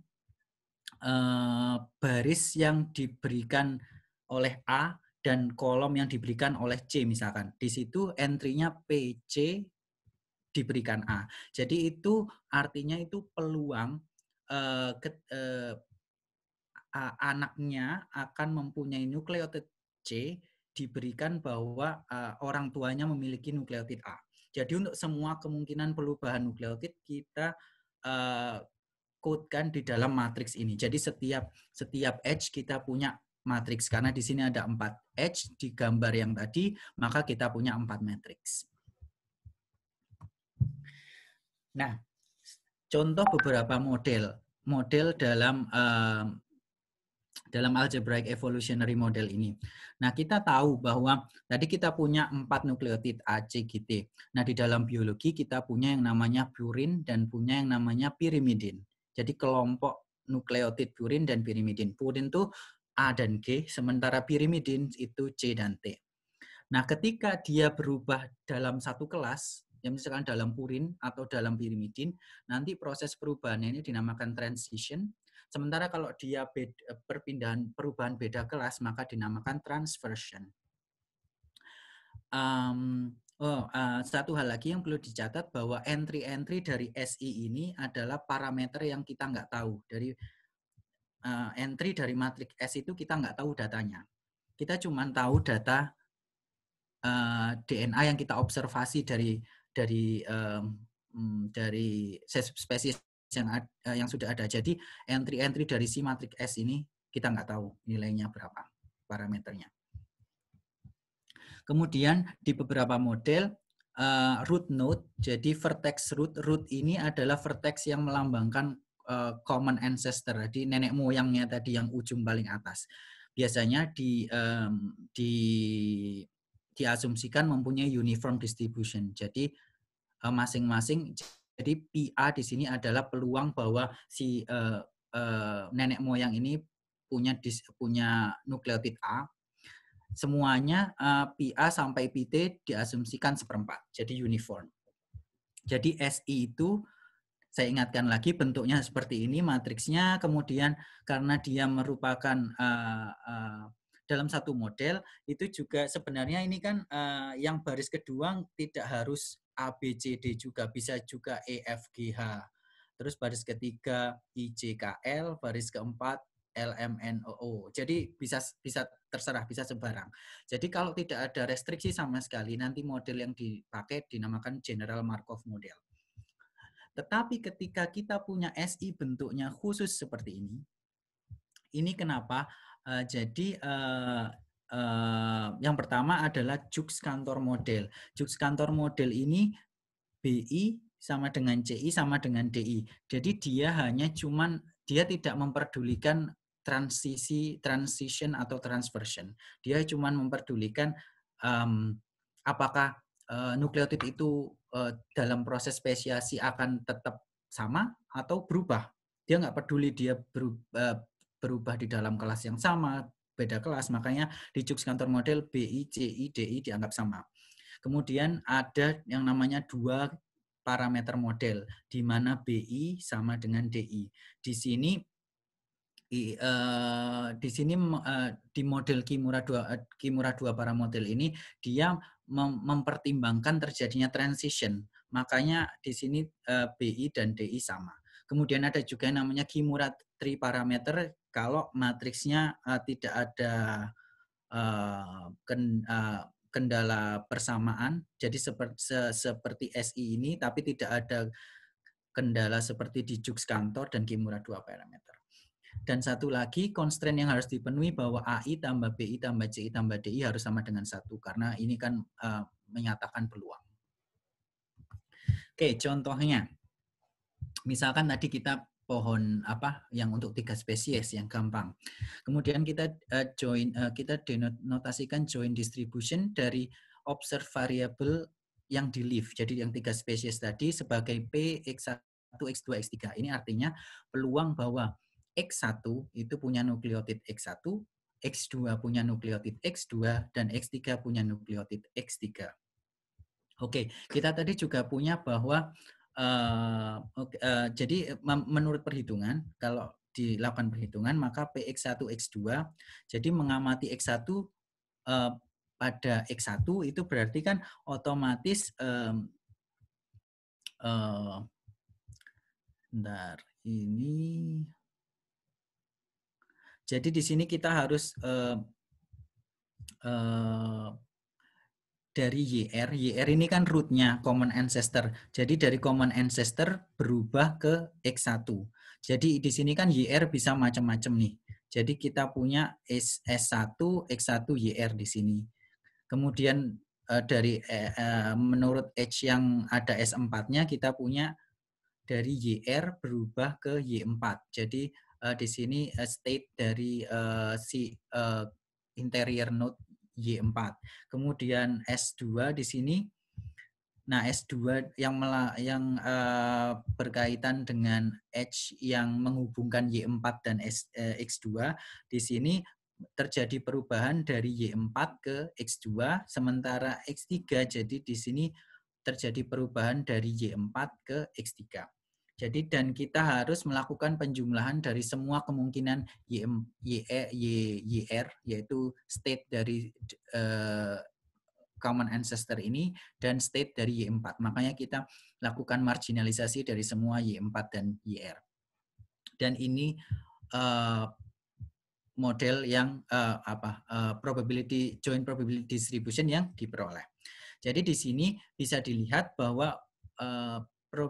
baris yang diberikan oleh A dan kolom yang diberikan oleh C misalkan. Di situ entry-nya PC diberikan A. Jadi itu artinya itu peluang anaknya akan mempunyai nukleotid C diberikan bahwa orang tuanya memiliki nukleotid A. Jadi untuk semua kemungkinan perubahan nukleotid kita codekan di dalam matriks ini. Jadi setiap edge kita punya matriks, karena di sini ada 4 edge di gambar yang tadi, maka kita punya 4 matriks. Nah, contoh beberapa model dalam dalam algebraic evolutionary model ini. Nah, kita tahu bahwa tadi kita punya 4 nukleotid A, C, G, T. Nah, di dalam biologi kita punya yang namanya purin dan punya yang namanya pirimidin. Jadi kelompok nukleotid purin dan pirimidin. Purin itu A dan G, sementara pirimidin itu C dan T. Nah, ketika dia berubah dalam satu kelas, yang misalkan dalam purin atau dalam pirimidin, nanti proses perubahannya ini dinamakan transition. Sementara kalau dia perubahan beda kelas, maka dinamakan transversion. Satu hal lagi yang perlu dicatat bahwa entry-entry dari SI ini adalah parameter yang kita nggak tahu. Dari entry dari matriks S itu kita nggak tahu datanya. Kita cuma tahu data DNA yang kita observasi dari spesies yang sudah ada. Jadi entry dari si matriks S ini kita nggak tahu nilainya berapa, parameternya. Kemudian di beberapa model root node, jadi vertex root ini adalah vertex yang melambangkan common ancestor, jadi nenek moyangnya tadi yang ujung paling atas. Biasanya diasumsikan mempunyai uniform distribution. Jadi masing-masing, jadi PA di sini adalah peluang bahwa si nenek moyang ini punya nukleotid A. Semuanya PA sampai PT diasumsikan seperempat, jadi uniform. Jadi SI itu saya ingatkan lagi bentuknya seperti ini matriksnya, kemudian karena dia merupakan dalam satu model itu juga sebenarnya ini kan yang baris kedua tidak harus A, B, C, D juga, bisa juga E, F, G, H. Terus baris ketiga I, J, K, L, baris keempat L, M, N, O, O. Jadi bisa terserah, bisa sembarang. Jadi kalau tidak ada restriksi sama sekali, nanti model yang dipakai dinamakan General Markov Model. Tetapi ketika kita punya SI bentuknya khusus seperti ini kenapa? Jadi yang pertama adalah Jukes-Cantor model. Jukes-Cantor model ini BI sama dengan CI sama dengan DI. Jadi dia tidak memperdulikan transition atau transversion. Dia cuma memperdulikan apakah nukleotid itu dalam proses spesiasi akan tetap sama atau berubah. Dia nggak peduli dia berubah di dalam kelas yang sama, beda kelas, makanya di Jukes-Cantor model BI, CI, DI dianggap sama. Kemudian ada yang namanya 2 parameter model, di mana BI sama dengan DI. Di sini di model Kimura 2 paramodel ini dia mempertimbangkan terjadinya transition. Makanya di sini BI dan DI sama. Kemudian ada juga yang namanya Kimura 3 parameter kalau matriksnya tidak ada kendala persamaan. Jadi seperti SI ini tapi tidak ada kendala seperti di Jukes-Cantor dan Kimura 2 parameter. Dan satu lagi constraint yang harus dipenuhi bahwa AI tambah BI tambah CI tambah DI harus sama dengan 1 karena ini kan menyatakan peluang. Oke, contohnya. Misalkan tadi kita pohon yang untuk 3 spesies yang gampang. Kemudian kita kita denotasikan joint distribution dari observed variable yang di leaf. Jadi yang 3 spesies tadi sebagai P, X1, X2, X3. Ini artinya peluang bahwa X1 itu punya nukleotid X1, X2 punya nukleotid X2, dan X3 punya nukleotid X3. Oke, kita tadi juga punya bahwa jadi menurut perhitungan, kalau dilakukan perhitungan, maka PX1, X2, jadi mengamati X1 pada X1 itu berarti kan otomatis jadi di sini kita harus dari YR ini kan rootnya common ancestor. Jadi dari common ancestor berubah ke X1. Jadi di sini kan YR bisa macam-macam nih. Jadi kita punya S1, X1, YR di sini. Kemudian dari menurut H yang ada S4-nya kita punya dari YR berubah ke Y4. Jadi di sini state dari si interior node Y4. Kemudian S2 di sini. Nah, S2 yang berkaitan dengan edge yang menghubungkan Y4 dan X2, di sini terjadi perubahan dari Y4 ke X2, sementara X3 jadi di sini terjadi perubahan dari Y4 ke X3. Jadi dan kita harus melakukan penjumlahan dari semua kemungkinan YR, yaitu state dari common ancestor ini dan state dari Y4. Makanya kita lakukan marginalisasi dari semua Y4 dan YR. Dan ini model yang joint probability distribution yang diperoleh. Jadi di sini bisa dilihat bahwa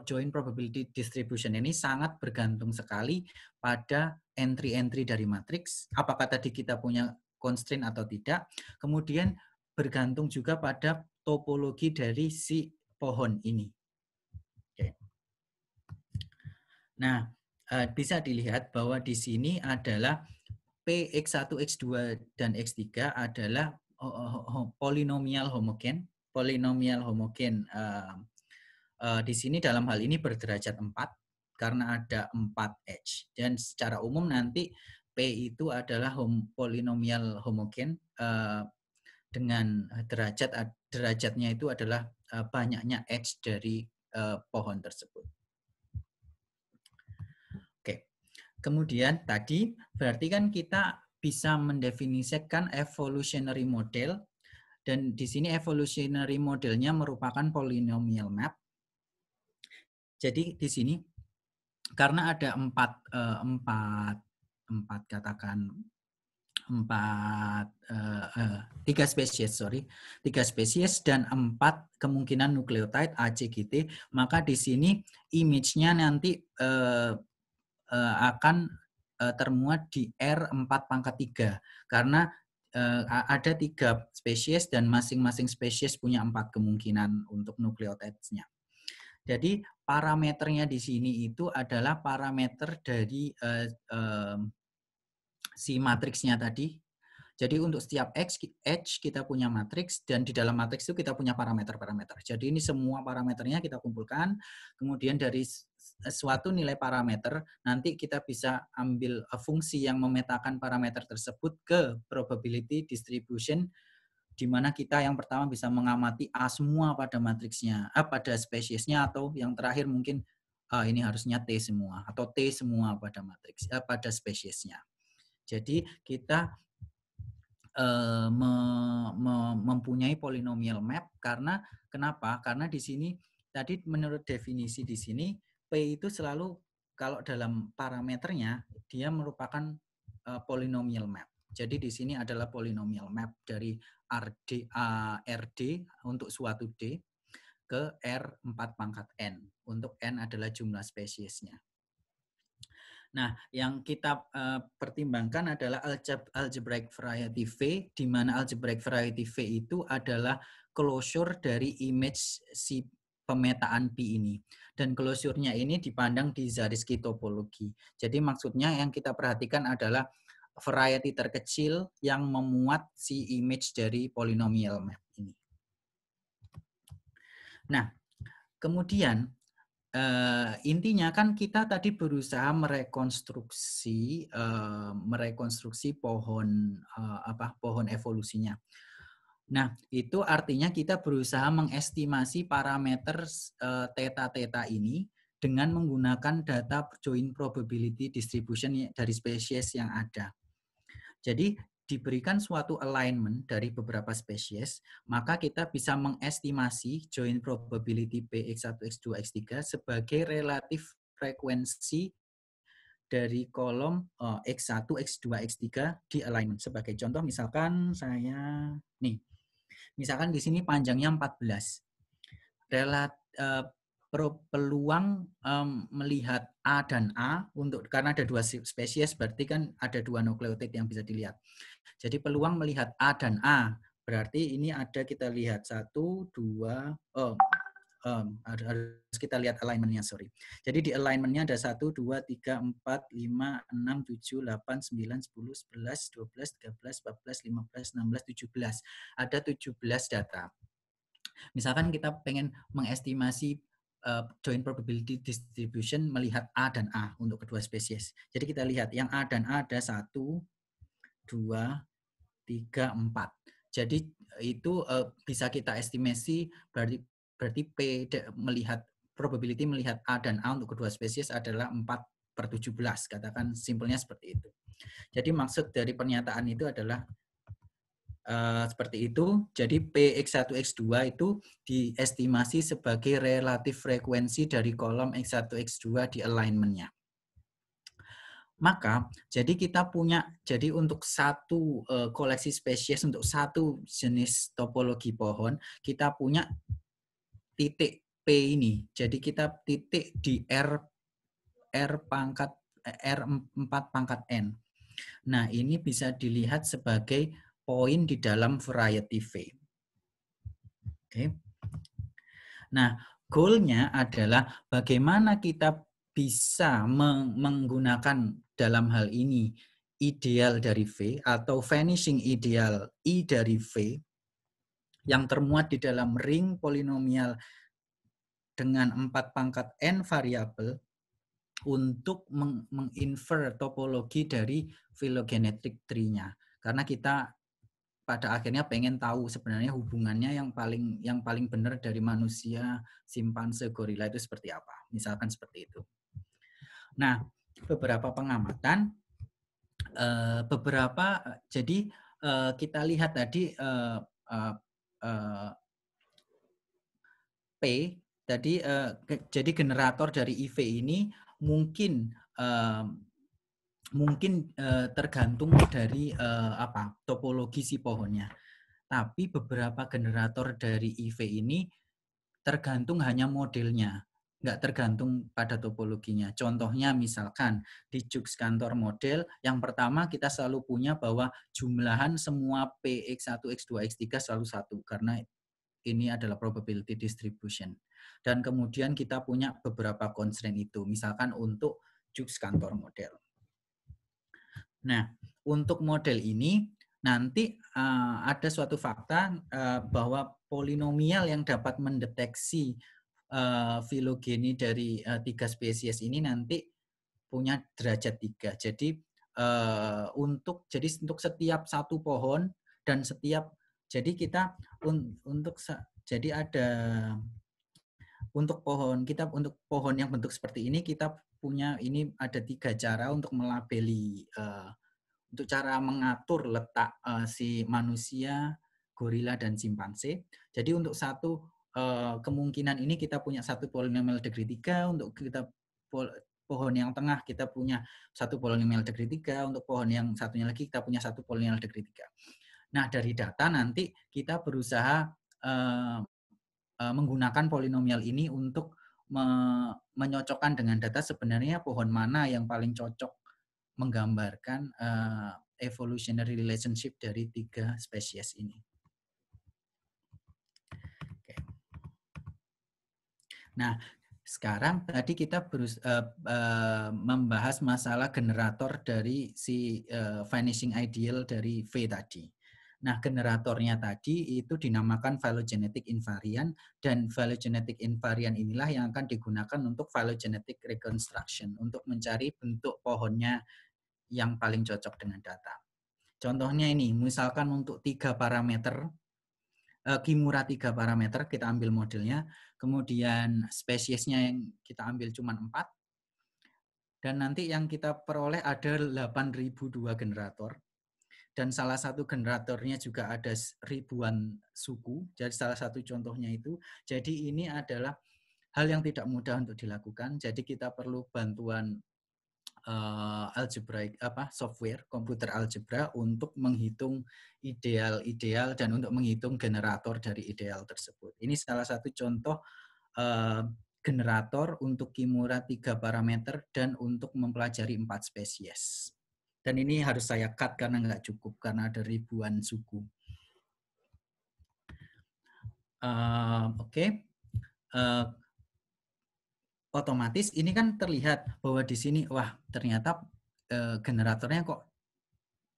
joint probability distribution ini sangat bergantung sekali pada entry-entry dari matriks. Apakah tadi kita punya constraint atau tidak. Kemudian bergantung juga pada topologi dari si pohon ini. Oke. Nah, bisa dilihat bahwa di sini adalah P, X1, X2, dan X3 adalah polinomial homogen. Polinomial homogen di sini dalam hal ini berderajat 4 karena ada 4 edge. Dan secara umum nanti P itu adalah polinomial homogen dengan derajatnya itu adalah banyaknya edge dari pohon tersebut. Oke. Kemudian tadi berarti kan kita bisa mendefinisikan evolutionary model, dan di sini evolutionary modelnya merupakan polynomial map. Jadi di sini karena ada tiga spesies dan 4 kemungkinan nukleotide ACGT, maka di sini image-nya nanti akan termuat di R4⁻³ karena ada 3 spesies dan masing-masing spesies punya 4 kemungkinan untuk nukleotidenya. Jadi parameternya di sini itu adalah parameter dari si matriksnya tadi. Jadi untuk setiap edge kita punya matriks, dan di dalam matriks itu kita punya parameter-parameter. Jadi ini semua parameternya kita kumpulkan, kemudian dari suatu nilai parameter nanti kita bisa ambil fungsi yang memetakan parameter tersebut ke probability distribution, di mana kita yang pertama bisa mengamati A semua pada matriksnya, pada spesiesnya, atau yang terakhir mungkin ini harusnya T semua atau T semua pada matriks pada spesiesnya. Jadi kita mempunyai polynomial map karena kenapa? Karena di sini tadi menurut definisi di sini P itu selalu kalau dalam parameternya dia merupakan polynomial map. Jadi di sini adalah polynomial map dari RD untuk suatu D ke R4⁻n untuk n adalah jumlah spesiesnya. Nah, yang kita pertimbangkan adalah algebraic variety V, di mana algebraic variety V itu adalah closure dari image si pemetaan P ini. Dan closure-nya ini dipandang di Zariski topologi. Jadi maksudnya yang kita perhatikan adalah variety terkecil yang memuat si image dari polynomial map ini. Nah, kemudian intinya kan kita tadi berusaha merekonstruksi pohon pohon evolusinya. Nah, itu artinya kita berusaha mengestimasi parameter theta ini dengan menggunakan data joint probability distribution dari spesies yang ada. Jadi diberikan suatu alignment dari beberapa spesies, maka kita bisa mengestimasi joint probability P(X1, X2, X3) sebagai relatif frekuensi dari kolom X1, X2, X3 di alignment. Sebagai contoh misalkan misalkan di sini panjangnya 14. Peluang melihat A dan A karena ada 2 spesies berarti kan ada 2 nukleotid yang bisa dilihat. Jadi peluang melihat A dan A berarti ini ada kita lihat 1, 2, harus kita lihat alignment-nya, sorry. Jadi di alignment-nya ada 1, 2, 3, 4, 5, 6, 7, 8, 9, 10, 11, 12, 13, 14, 15, 16, 17. Ada 17 data. Misalkan kita pengen mengestimasi joint probability distribution melihat A dan A untuk kedua spesies. Jadi kita lihat yang A dan A ada 1, 2, 3, 4. Jadi itu bisa kita estimasi berarti P melihat probability melihat A dan A untuk kedua spesies adalah 4/17. Katakan simpelnya seperti itu. Jadi maksud dari pernyataan itu adalah seperti itu. Jadi PX1, X2 itu diestimasi sebagai relatif frekuensi dari kolom X1, X2 di alignment-nya. Maka, jadi kita punya, jadi untuk satu koleksi spesies, untuk satu jenis topologi pohon, kita punya titik P ini. Jadi kita titik di R4 pangkat N. Nah, ini bisa dilihat sebagai poin di dalam variety V. Oke. Nah, goal-nya adalah bagaimana kita bisa menggunakan dalam hal ini ideal dari V atau vanishing ideal I dari V yang termuat di dalam ring polinomial dengan 4 pangkat N variabel untuk menginfer topologi dari phylogenetic tree-nya. Karena kita pada akhirnya pengen tahu sebenarnya hubungannya yang paling benar dari manusia, simpanse, gorila itu seperti apa. Misalkan seperti itu. Nah, beberapa pengamatan, jadi kita lihat tadi P, jadi generator dari IV ini mungkin tergantung dari topologi si pohonnya. Tapi beberapa generator dari IV ini tergantung hanya modelnya, nggak tergantung pada topologinya. Contohnya misalkan di Jukes Cantor model, yang pertama kita selalu punya bahwa jumlahan semua PX1, X2, X3 selalu 1, karena ini adalah probability distribution. Dan kemudian kita punya beberapa constraint itu, misalkan untuk Jukes Cantor model. Nah, untuk model ini nanti ada suatu fakta bahwa polinomial yang dapat mendeteksi filogeni dari 3 spesies ini nanti punya derajat 3. Jadi untuk setiap satu pohon dan setiap jadi kita untuk pohon yang bentuk seperti ini kita punya ini ada 3 cara untuk melabeli untuk cara mengatur letak si manusia, gorila, dan simpanse. Jadi untuk satu kemungkinan ini kita punya satu polinomial degree 3, untuk kita pohon yang tengah kita punya satu polinomial degree 3, untuk pohon yang satunya lagi kita punya satu polinomial degree 3. Nah, dari data nanti kita berusaha menggunakan polinomial ini untuk menyocokkan dengan data sebenarnya pohon mana yang paling cocok menggambarkan evolutionary relationship dari 3 spesies ini. Oke. Nah, sekarang tadi kita membahas masalah generator dari si vanishing ideal dari V tadi. Nah, generatornya tadi itu dinamakan phylogenetic invariant, dan phylogenetic invariant inilah yang akan digunakan untuk phylogenetic reconstruction, untuk mencari bentuk pohonnya yang paling cocok dengan data. Contohnya ini, misalkan untuk 3 parameter, Kimura 3 parameter, kita ambil modelnya, kemudian spesiesnya yang kita ambil cuma 4, dan nanti yang kita peroleh ada 8.002 generator. Dan salah satu generatornya juga ada ribuan suku. Jadi salah satu contohnya itu. Jadi ini adalah hal yang tidak mudah untuk dilakukan. Jadi kita perlu bantuan algebraic software komputer algebra untuk menghitung ideal dan untuk menghitung generator dari ideal tersebut. Ini salah satu contoh generator untuk Kimura 3 parameter dan untuk mempelajari 4 spesies. Dan ini harus saya cut karena nggak cukup, karena ada ribuan suku. Oke. otomatis ini kan terlihat bahwa di sini wah ternyata generatornya kok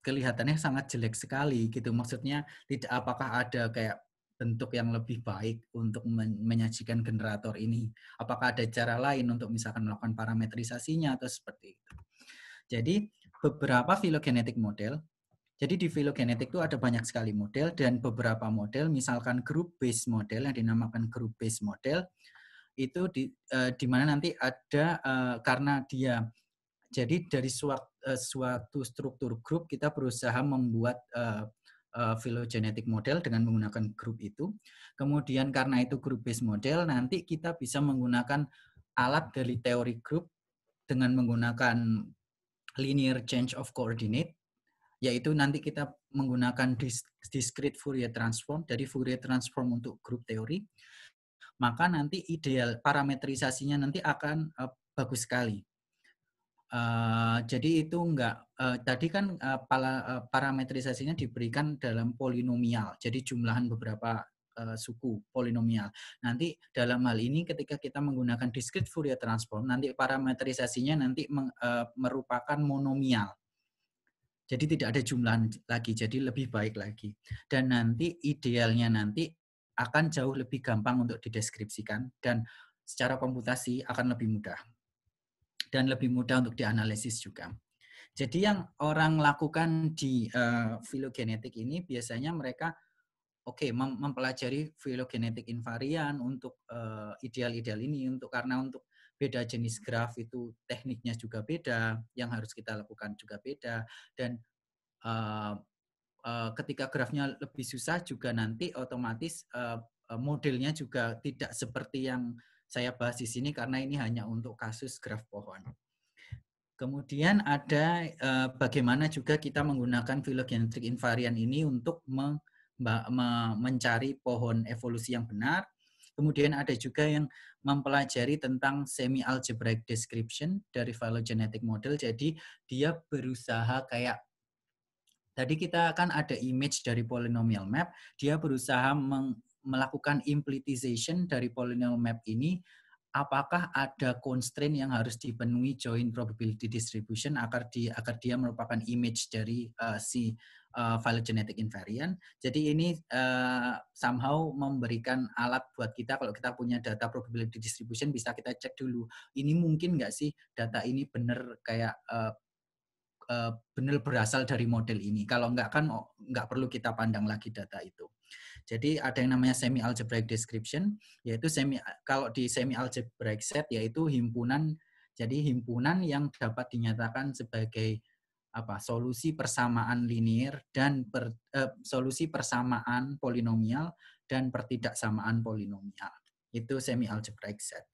kelihatannya sangat jelek sekali gitu. Maksudnya tidak apakah ada kayak bentuk yang lebih baik untuk menyajikan generator ini? Apakah ada cara lain untuk misalkan melakukan parametrisasinya atau seperti itu? Jadi beberapa phylogenetic model. Jadi di phylogenetic itu ada banyak sekali model dan beberapa model, misalkan group based model yang dinamakan group based model itu di mana nanti ada karena dia jadi dari suatu struktur grup kita berusaha membuat phylogenetic model dengan menggunakan grup itu. Kemudian karena itu group based model, nanti kita bisa menggunakan alat dari teori grup dengan menggunakan linear change of coordinate, yaitu nanti kita menggunakan discrete Fourier transform, jadi Fourier transform untuk grup teori, maka nanti ideal parametrisasinya nanti akan bagus sekali. Jadi itu tadi kan parametrisasinya diberikan dalam polinomial, jadi jumlahan beberapa suku polinomial. Nanti dalam hal ini ketika kita menggunakan discrete Fourier transform, nanti parametrisasinya nanti merupakan monomial. Jadi tidak ada jumlahan lagi, jadi lebih baik lagi. Dan nanti idealnya nanti akan jauh lebih gampang untuk dideskripsikan dan secara komputasi akan lebih mudah. Dan lebih mudah untuk dianalisis juga. Jadi yang orang lakukan di phylogenetic ini biasanya mereka mempelajari phylogenetic invariant untuk ideal-ideal ini karena untuk beda jenis graf itu tekniknya juga beda, yang harus kita lakukan juga beda, dan ketika grafnya lebih susah juga nanti otomatis modelnya juga tidak seperti yang saya bahas di sini karena ini hanya untuk kasus graf pohon. Kemudian ada bagaimana juga kita menggunakan phylogenetic invariant ini untuk mencari pohon evolusi yang benar. Kemudian ada juga yang mempelajari tentang semi-algebraic description dari phylogenetic model. Jadi dia berusaha kayak, tadi kita kan ada image dari polynomial map, dia berusaha melakukan implicitization dari polynomial map ini, apakah ada constraint yang harus dipenuhi joint probability distribution agar dia merupakan image dari si phylogenetic invariant. Jadi ini somehow memberikan alat buat kita, kalau kita punya data probability distribution bisa kita cek dulu, ini mungkin nggak sih data ini benar kayak benar berasal dari model ini. Kalau nggak kan nggak perlu kita pandang lagi data itu. Jadi ada yang namanya semi algebraic description, yaitu kalau di semi algebraic set yaitu himpunan, jadi himpunan yang dapat dinyatakan sebagai solusi persamaan linear dan solusi persamaan polinomial dan pertidaksamaan polinomial. Itu semi algebraic set.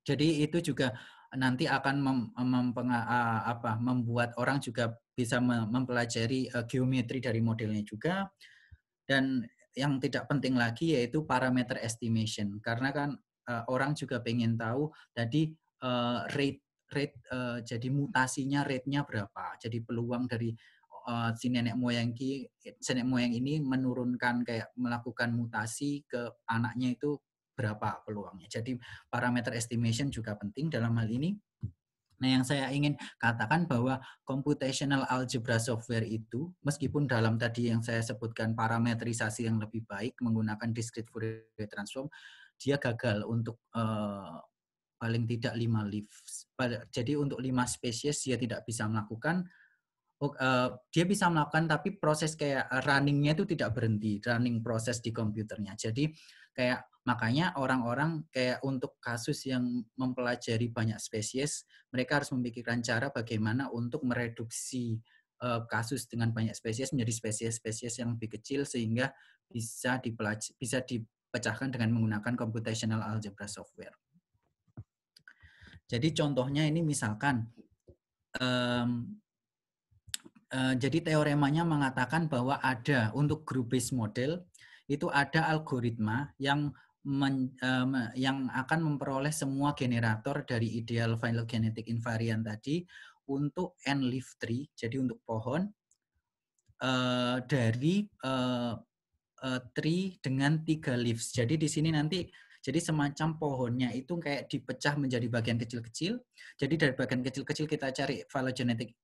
Jadi itu juga nanti akan membuat orang juga bisa mempelajari geometri dari modelnya juga. Dan yang tidak penting lagi yaitu parameter estimation, karena kan orang juga pengen tahu tadi rate jadi mutasinya rate-nya berapa, jadi peluang dari si nenek moyang ini menurunkan kayak melakukan mutasi ke anaknya itu berapa peluangnya. Jadi parameter estimation juga penting dalam hal ini. Nah, yang saya ingin katakan bahwa computational algebra software itu, meskipun dalam tadi yang saya sebutkan parametrisasi yang lebih baik menggunakan discrete Fourier transform, dia gagal untuk paling tidak 5 leaves. Jadi untuk 5 spesies dia tidak bisa melakukan, dia bisa melakukan tapi proses kayak runningnya itu tidak berhenti, running proses di komputernya. Jadi kayak makanya orang-orang kayak untuk kasus yang mempelajari banyak spesies, mereka harus memikirkan cara bagaimana untuk mereduksi kasus dengan banyak spesies menjadi spesies-spesies yang lebih kecil sehingga bisa dipecahkan dengan menggunakan computational algebra software. Jadi contohnya ini misalkan, jadi teoremanya mengatakan bahwa ada untuk group based model itu ada algoritma yang akan memperoleh semua generator dari ideal phylogenetic invariant tadi untuk n leaf tree, jadi untuk pohon dari tree dengan 3 leaves. Jadi di sini nanti Jadi semacam pohonnya itu kayak dipecah menjadi bagian kecil-kecil. Jadi dari bagian kecil-kecil kita cari phylogenetic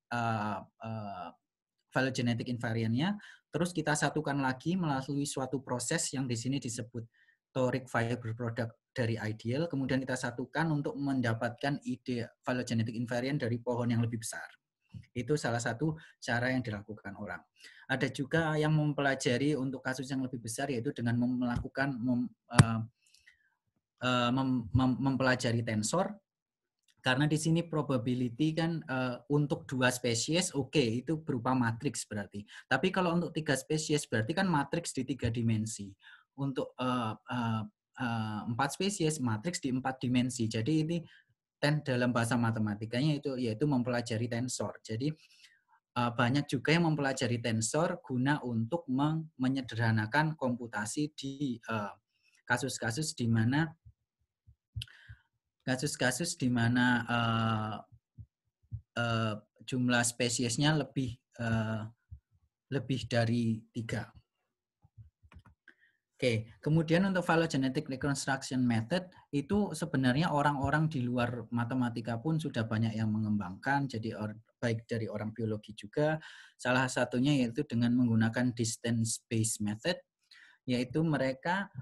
invariant-nya, terus kita satukan lagi melalui suatu proses yang di sini disebut toric fiber product dari ideal, kemudian kita satukan untuk mendapatkan ide phylogenetic invariant dari pohon yang lebih besar. Itu salah satu cara yang dilakukan orang. Ada juga yang mempelajari untuk kasus yang lebih besar, yaitu dengan melakukan mempelajari tensor. Karena di sini probability kan untuk 2 spesies, oke, itu berupa matriks berarti. Tapi kalau untuk 3 spesies berarti kan matriks di 3 dimensi. Untuk 4 spesies, matriks di 4 dimensi. Jadi ini dalam bahasa matematikanya yaitu mempelajari tensor. Jadi banyak juga yang mempelajari tensor guna untuk menyederhanakan komputasi di kasus-kasus di mana jumlah spesiesnya lebih dari 3. Oke, kemudian untuk phylogenetic reconstruction method itu sebenarnya orang-orang di luar matematika pun sudah banyak yang mengembangkan, jadi baik dari orang biologi juga. Salah satunya yaitu dengan menggunakan distance based method, yaitu mereka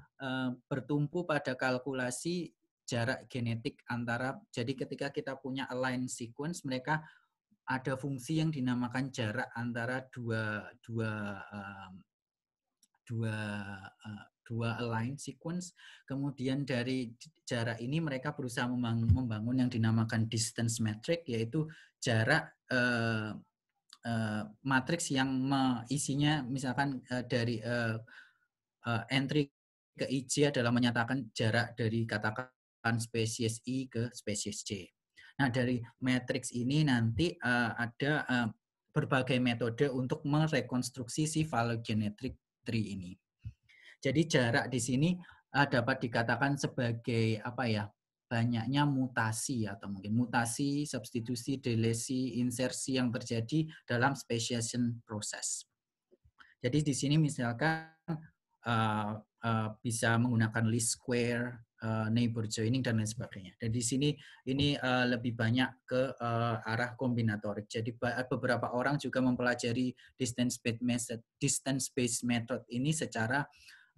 bertumpu pada kalkulasi jarak genetik antara, jadi ketika kita punya align sequence, mereka ada fungsi yang dinamakan jarak antara dua align sequence. Kemudian dari jarak ini mereka berusaha membangun yang dinamakan distance metric, yaitu jarak matriks yang isinya misalkan dari entry ke IJ adalah menyatakan jarak dari katakan spesies I ke spesies J. Nah, dari matriks ini nanti ada berbagai metode untuk merekonstruksi si phylogenetic tree ini. Jadi jarak di sini dapat dikatakan sebagai banyaknya mutasi atau mungkin mutasi, substitusi, delesi, insersi yang terjadi dalam speciation process. Jadi di sini misalkan bisa menggunakan least square, neighbor joining dan lain sebagainya. Dan di sini ini lebih banyak ke arah kombinatorik. Jadi beberapa orang juga mempelajari distance-based method ini secara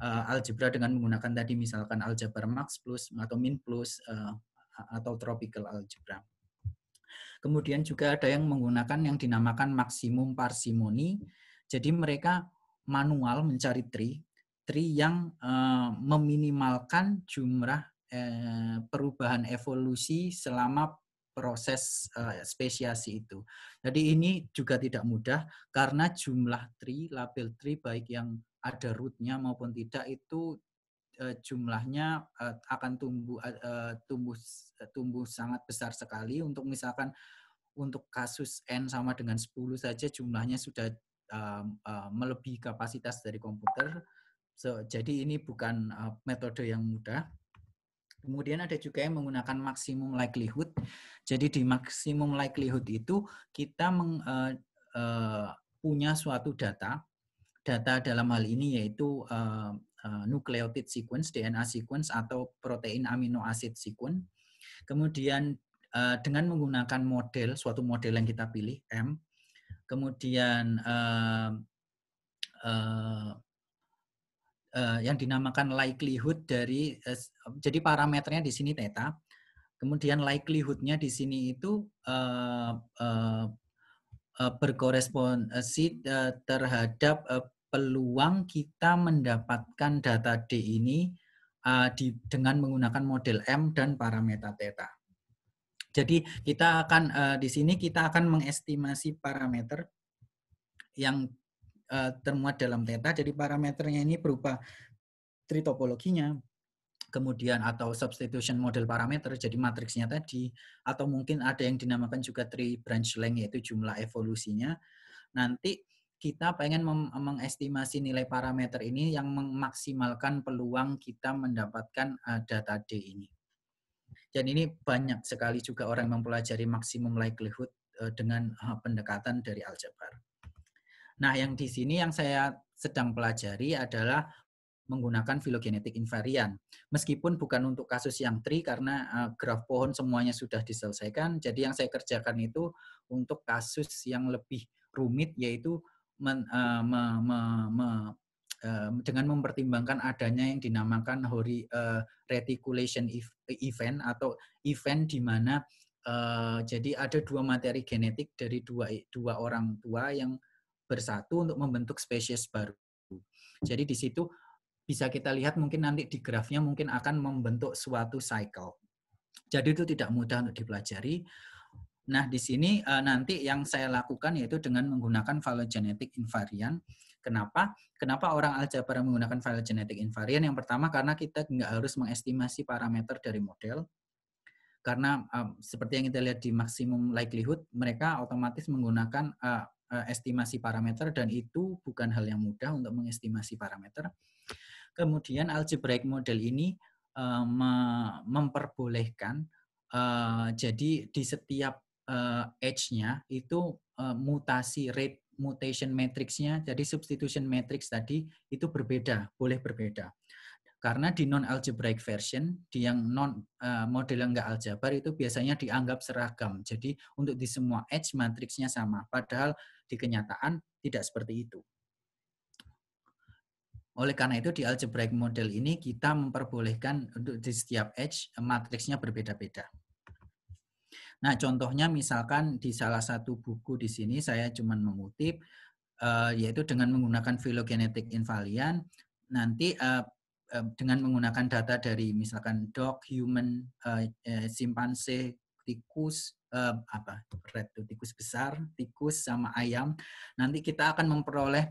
algebra dengan menggunakan tadi misalkan aljabar max plus atau min plus atau tropical algebra. Kemudian juga ada yang menggunakan yang dinamakan maksimum parsimoni. Jadi mereka manual mencari tree yang meminimalkan jumlah perubahan evolusi selama proses spesiasi itu. Jadi ini juga tidak mudah karena jumlah tree, label tree baik yang ada root-nya maupun tidak itu jumlahnya akan tumbuh sangat besar sekali. Untuk misalkan untuk kasus N sama dengan 10 saja jumlahnya sudah melebihi kapasitas dari komputer. Jadi ini bukan metode yang mudah. Kemudian ada juga yang menggunakan maximum likelihood. Jadi di maximum likelihood itu kita punya suatu data dalam hal ini yaitu nucleotide sequence, DNA sequence atau protein amino acid sequence. Kemudian dengan menggunakan suatu model yang kita pilih M, kemudian yang dinamakan likelihood dari jadi parameternya di sini theta. Kemudian likelihood-nya di sini itu berkorespondensi terhadap peluang kita mendapatkan data D ini dengan menggunakan model M dan parameter theta. Jadi kita akan di sini kita akan mengestimasi parameter yang termuat dalam theta. Jadi parameternya ini berupa tree topologinya, kemudian atau substitution model parameter, jadi matriksnya tadi, atau mungkin ada yang dinamakan juga tree branch length, yaitu jumlah evolusinya. Nanti kita pengen mengestimasi nilai parameter ini yang memaksimalkan peluang kita mendapatkan data D ini. Dan ini banyak sekali juga orang yang mempelajari maksimum likelihood dengan pendekatan dari aljabar. Nah, yang di sini yang saya sedang pelajari adalah menggunakan phylogenetic invariant. Meskipun bukan untuk kasus yang tree karena graf pohon semuanya sudah diselesaikan. Jadi yang saya kerjakan itu untuk kasus yang lebih rumit, yaitu dengan mempertimbangkan adanya yang dinamakan reticulation event atau event di mana jadi ada dua materi genetik dari dua orang tua yang bersatu untuk membentuk spesies baru. Jadi di situ bisa kita lihat mungkin nanti di grafnya mungkin akan membentuk suatu cycle. Jadi itu tidak mudah untuk dipelajari. Nah, di sini nanti yang saya lakukan yaitu dengan menggunakan phylogenetic invariant. Kenapa? Kenapa orang aljabar menggunakan phylogenetic invariant? Yang pertama karena kita nggak harus mengestimasi parameter dari model. Karena seperti yang kita lihat di maximum likelihood, mereka otomatis menggunakan estimasi parameter dan itu bukan hal yang mudah untuk mengestimasi parameter. Kemudian algebraic model ini memperbolehkan jadi di setiap edge-nya itu mutasi rate mutation matrix-nya, jadi substitution matrix tadi itu berbeda, boleh berbeda. Karena di non-algebraic version, di yang model yang nggak aljabar itu biasanya dianggap seragam. Jadi untuk di semua edge matriksnya sama, padahal di kenyataan tidak seperti itu. Oleh karena itu di algebraic model ini kita memperbolehkan untuk di setiap edge matriksnya berbeda-beda. Nah, contohnya misalkan di salah satu buku di sini saya cuma mengutip, yaitu dengan menggunakan phylogenetic invariant, nanti dengan menggunakan data dari misalkan dog, human, simpanse, tikus, tikus besar, tikus sama ayam, nanti kita akan memperoleh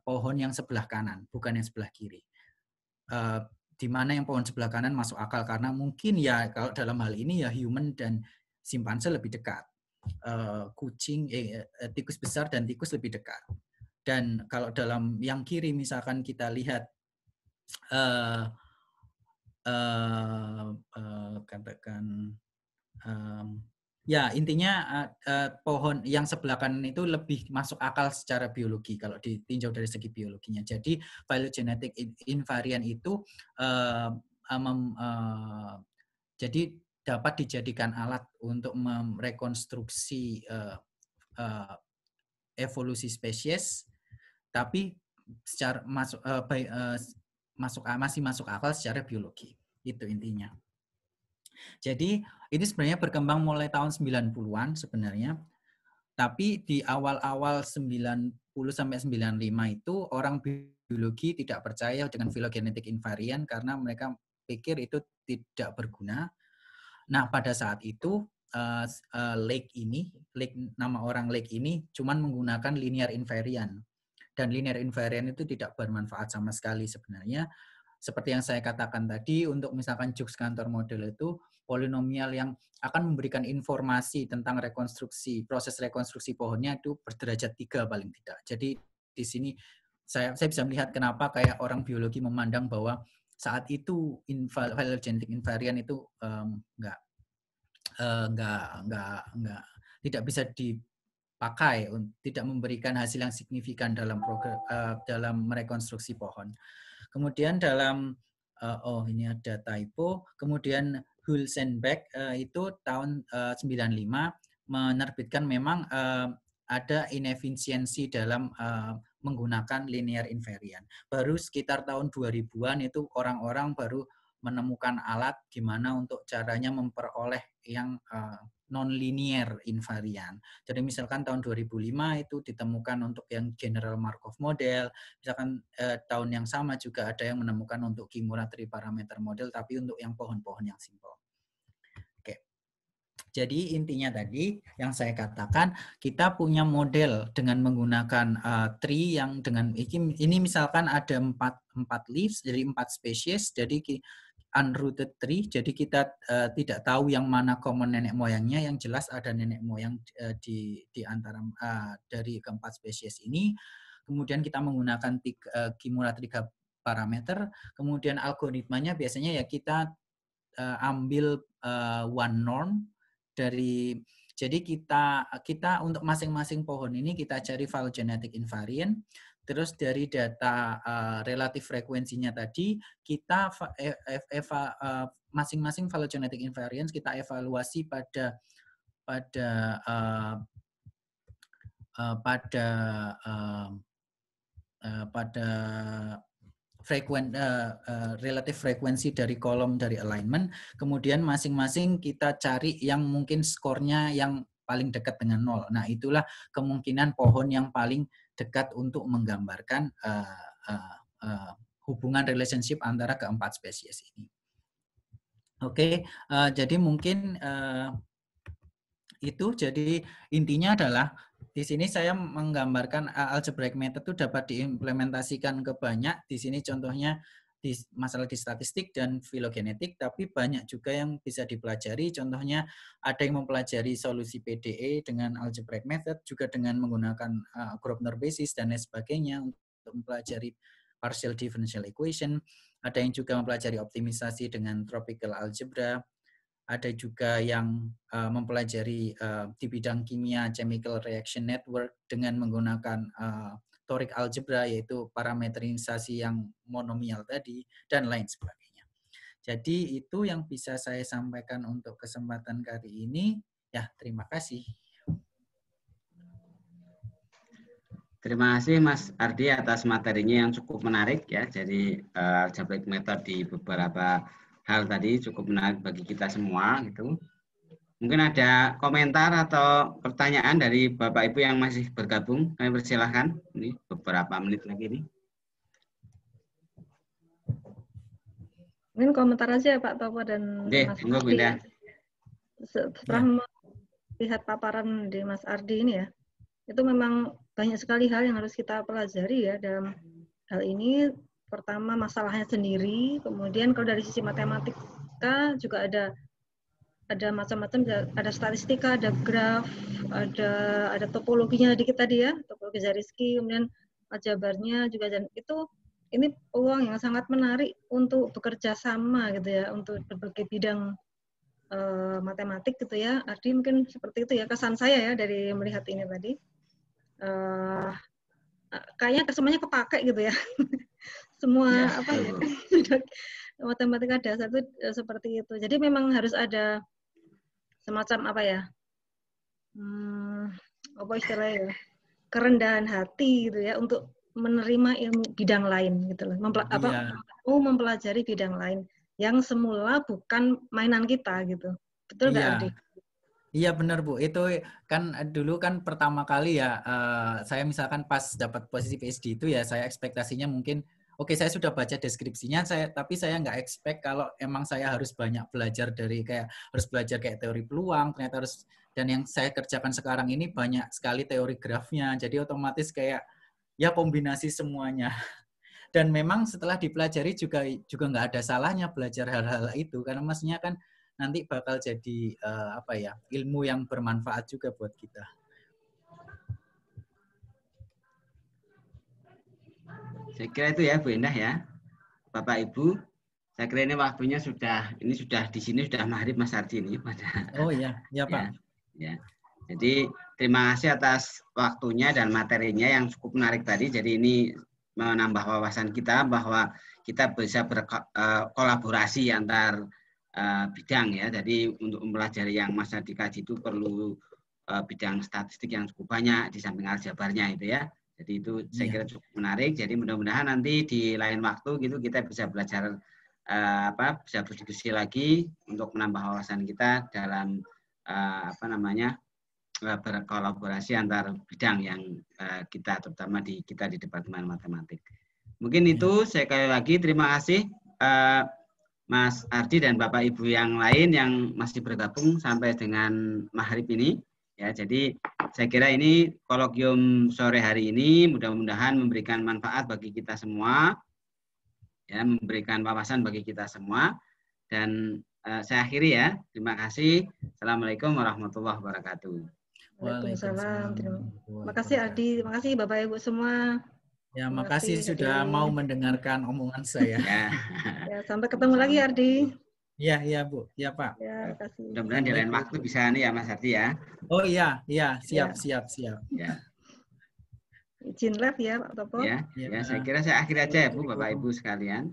pohon yang sebelah kanan, bukan yang sebelah kiri. Di mana yang pohon sebelah kanan masuk akal karena mungkin ya kalau dalam hal ini ya human dan simpanse lebih dekat, tikus besar dan tikus lebih dekat. Dan kalau dalam yang kiri misalkan kita lihat katakan ya intinya pohon yang sebelah kanan itu lebih masuk akal secara biologi kalau ditinjau dari segi biologinya. Jadi phylogenetic invariant itu jadi dapat dijadikan alat untuk merekonstruksi evolusi spesies, tapi secara masih masuk akal secara biologi. Itu intinya. Jadi ini sebenarnya berkembang mulai tahun 90-an sebenarnya. Tapi di awal-awal 90 sampai 95 itu orang biologi tidak percaya dengan phylogenetic invariant karena mereka pikir itu tidak berguna. Nah, pada saat itu nama orang Lake ini cuman menggunakan linear invariant. Dan linear invariant itu tidak bermanfaat sama sekali sebenarnya. Seperti yang saya katakan tadi, untuk misalkan Jukes-Cantor model itu polinomial yang akan memberikan informasi tentang proses rekonstruksi pohonnya itu berderajat 3 paling tidak. Jadi di sini saya bisa melihat kenapa kayak orang biologi memandang bahwa saat itu phylogenetic invariant itu tidak bisa dipakai, tidak memberikan hasil yang signifikan dalam merekonstruksi pohon. Kemudian dalam ini ada typo. Kemudian Hulsenbeck itu tahun 95 menerbitkan memang ada inefisiensi dalam menggunakan linear invariant. Baru sekitar tahun 2000-an itu orang-orang baru menemukan alat gimana untuk caranya memperoleh yang non-linear invariant. Jadi misalkan tahun 2005 itu ditemukan untuk yang general Markov model, misalkan tahun yang sama juga ada yang menemukan untuk Kimura triparameter model, tapi untuk yang pohon-pohon yang simpel. Oke. Jadi intinya tadi yang saya katakan, kita punya model dengan menggunakan tree yang dengan ini misalkan ada 4 leaves, jadi 4 spesies, jadi unrooted tree, jadi kita tidak tahu yang mana common nenek moyangnya, yang jelas ada nenek moyang di antara dari keempat spesies ini. Kemudian kita menggunakan Kimura triparameter, kemudian algoritmanya biasanya ya kita ambil one norm dari Jadi kita untuk masing-masing pohon ini kita cari phylogenetic invariant. Terus dari data relatif frekuensinya tadi, kita masing-masing phylogenetic invariance kita evaluasi pada relatif frekuensi dari kolom dari alignment. Kemudian masing-masing kita cari yang mungkin skornya yang paling dekat dengan 0. Nah, itulah kemungkinan pohon yang paling dekat untuk menggambarkan hubungan relationship antara keempat spesies ini. Oke, jadi mungkin itu. Jadi intinya adalah di sini saya menggambarkan algebraic method itu dapat diimplementasikan ke banyak. Di sini contohnya di masalah di statistik dan filogenetik, tapi banyak juga yang bisa dipelajari. Contohnya ada yang mempelajari solusi PDE dengan algebraic method, juga dengan menggunakan Grobner basis dan lain sebagainya untuk mempelajari partial differential equation. Ada yang juga mempelajari optimisasi dengan tropical algebra. Ada juga yang mempelajari di bidang kimia chemical reaction network dengan menggunakan toric algebra, yaitu parametrisasi yang monomial tadi, dan lain sebagainya. Jadi itu yang bisa saya sampaikan untuk kesempatan kali ini. Ya, terima kasih. Terima kasih Mas Ardi atas materinya yang cukup menarik ya. Jadi algebraic method di beberapa hal tadi cukup menarik bagi kita semua gitu. Mungkin ada komentar atau pertanyaan dari Bapak Ibu yang masih bergabung. Kami persilahkan. Ini beberapa menit lagi nih. Mungkin komentar aja Pak Topo dan Mas Ardi. Ya. Setelah melihat paparan di Mas Ardi ini ya, itu memang banyak sekali hal yang harus kita pelajari ya dalam hal ini. Pertama masalahnya sendiri, kemudian kalau dari sisi matematika juga ada macam-macam, ada statistika, ada graf, ada topologinya dikit tadi ya, topologi Zariski, kemudian aljabarnya juga, dan ini peluang yang sangat menarik untuk bekerja sama gitu ya, untuk berbagai bidang matematik gitu ya. Ardi mungkin seperti itu ya kesan saya ya dari melihat ini tadi. Kayaknya semuanya kepake gitu ya. Semua ya. Matematika dasar itu seperti itu. Jadi memang harus ada semacam apa istilahnya ya, kerendahan hati gitu ya untuk menerima ilmu bidang lain gitu loh. Mempelajari bidang lain yang semula bukan mainan kita gitu. Betul nggak Ardi? Iya benar Bu, itu kan dulu kan pertama kali ya saya misalkan pas dapat posisi PhD itu ya saya ekspektasinya mungkin oke, saya sudah baca deskripsinya, tapi saya nggak expect kalau emang saya harus banyak belajar harus belajar kayak teori peluang, ternyata harus, dan yang saya kerjakan sekarang ini banyak sekali teori grafnya, jadi otomatis kayak ya kombinasi semuanya. Dan memang setelah dipelajari juga nggak ada salahnya belajar hal-hal itu, karena maksudnya kan nanti bakal jadi ilmu yang bermanfaat juga buat kita. Saya kira itu ya Bu Endah ya, Bapak Ibu. Saya kira ini waktunya sudah di sini sudah maghrib Mas Ardi ini pada. Oh iya, ya Pak. Ya. Jadi terima kasih atas waktunya dan materinya yang cukup menarik tadi. Jadi ini menambah wawasan kita bahwa kita bisa berkolaborasi antar bidang ya. Jadi untuk mempelajari yang Mas Ardi kaji itu perlu bidang statistik yang cukup banyak di samping aljabarnya itu ya. Jadi itu saya kira cukup menarik. Jadi mudah-mudahan nanti di lain waktu gitu kita bisa belajar bisa berdiskusi lagi untuk menambah wawasan kita dalam berkolaborasi antar bidang yang kita terutama kita di Departemen Matematik. Mungkin itu sekali lagi terima kasih Mas Ardi dan Bapak Ibu yang lain yang masih bergabung sampai dengan maghrib ini. Ya, jadi saya kira ini kolokium sore hari ini mudah-mudahan memberikan manfaat bagi kita semua, ya, memberikan wawasan bagi kita semua. Dan saya akhiri ya. Terima kasih. Assalamualaikum warahmatullahi wabarakatuh. Waalaikumsalam. Terima kasih Ardi. Terima kasih Bapak Ibu semua. Ya, makasih sudah mau mendengarkan omongan saya. Ya, sampai ketemu lagi Ardi. Iya, iya Bu. Iya Pak. Ya, kasih. Mudah-mudahan di lain waktu bisa nih ya Mas Ardi ya. Oh iya, iya, siap, Ya. siap, siap. Ya, Izin live ya Pak Topo. ya, Ya. ya saya kira saya akhiri aja ya Bu, Bapak Ibu sekalian.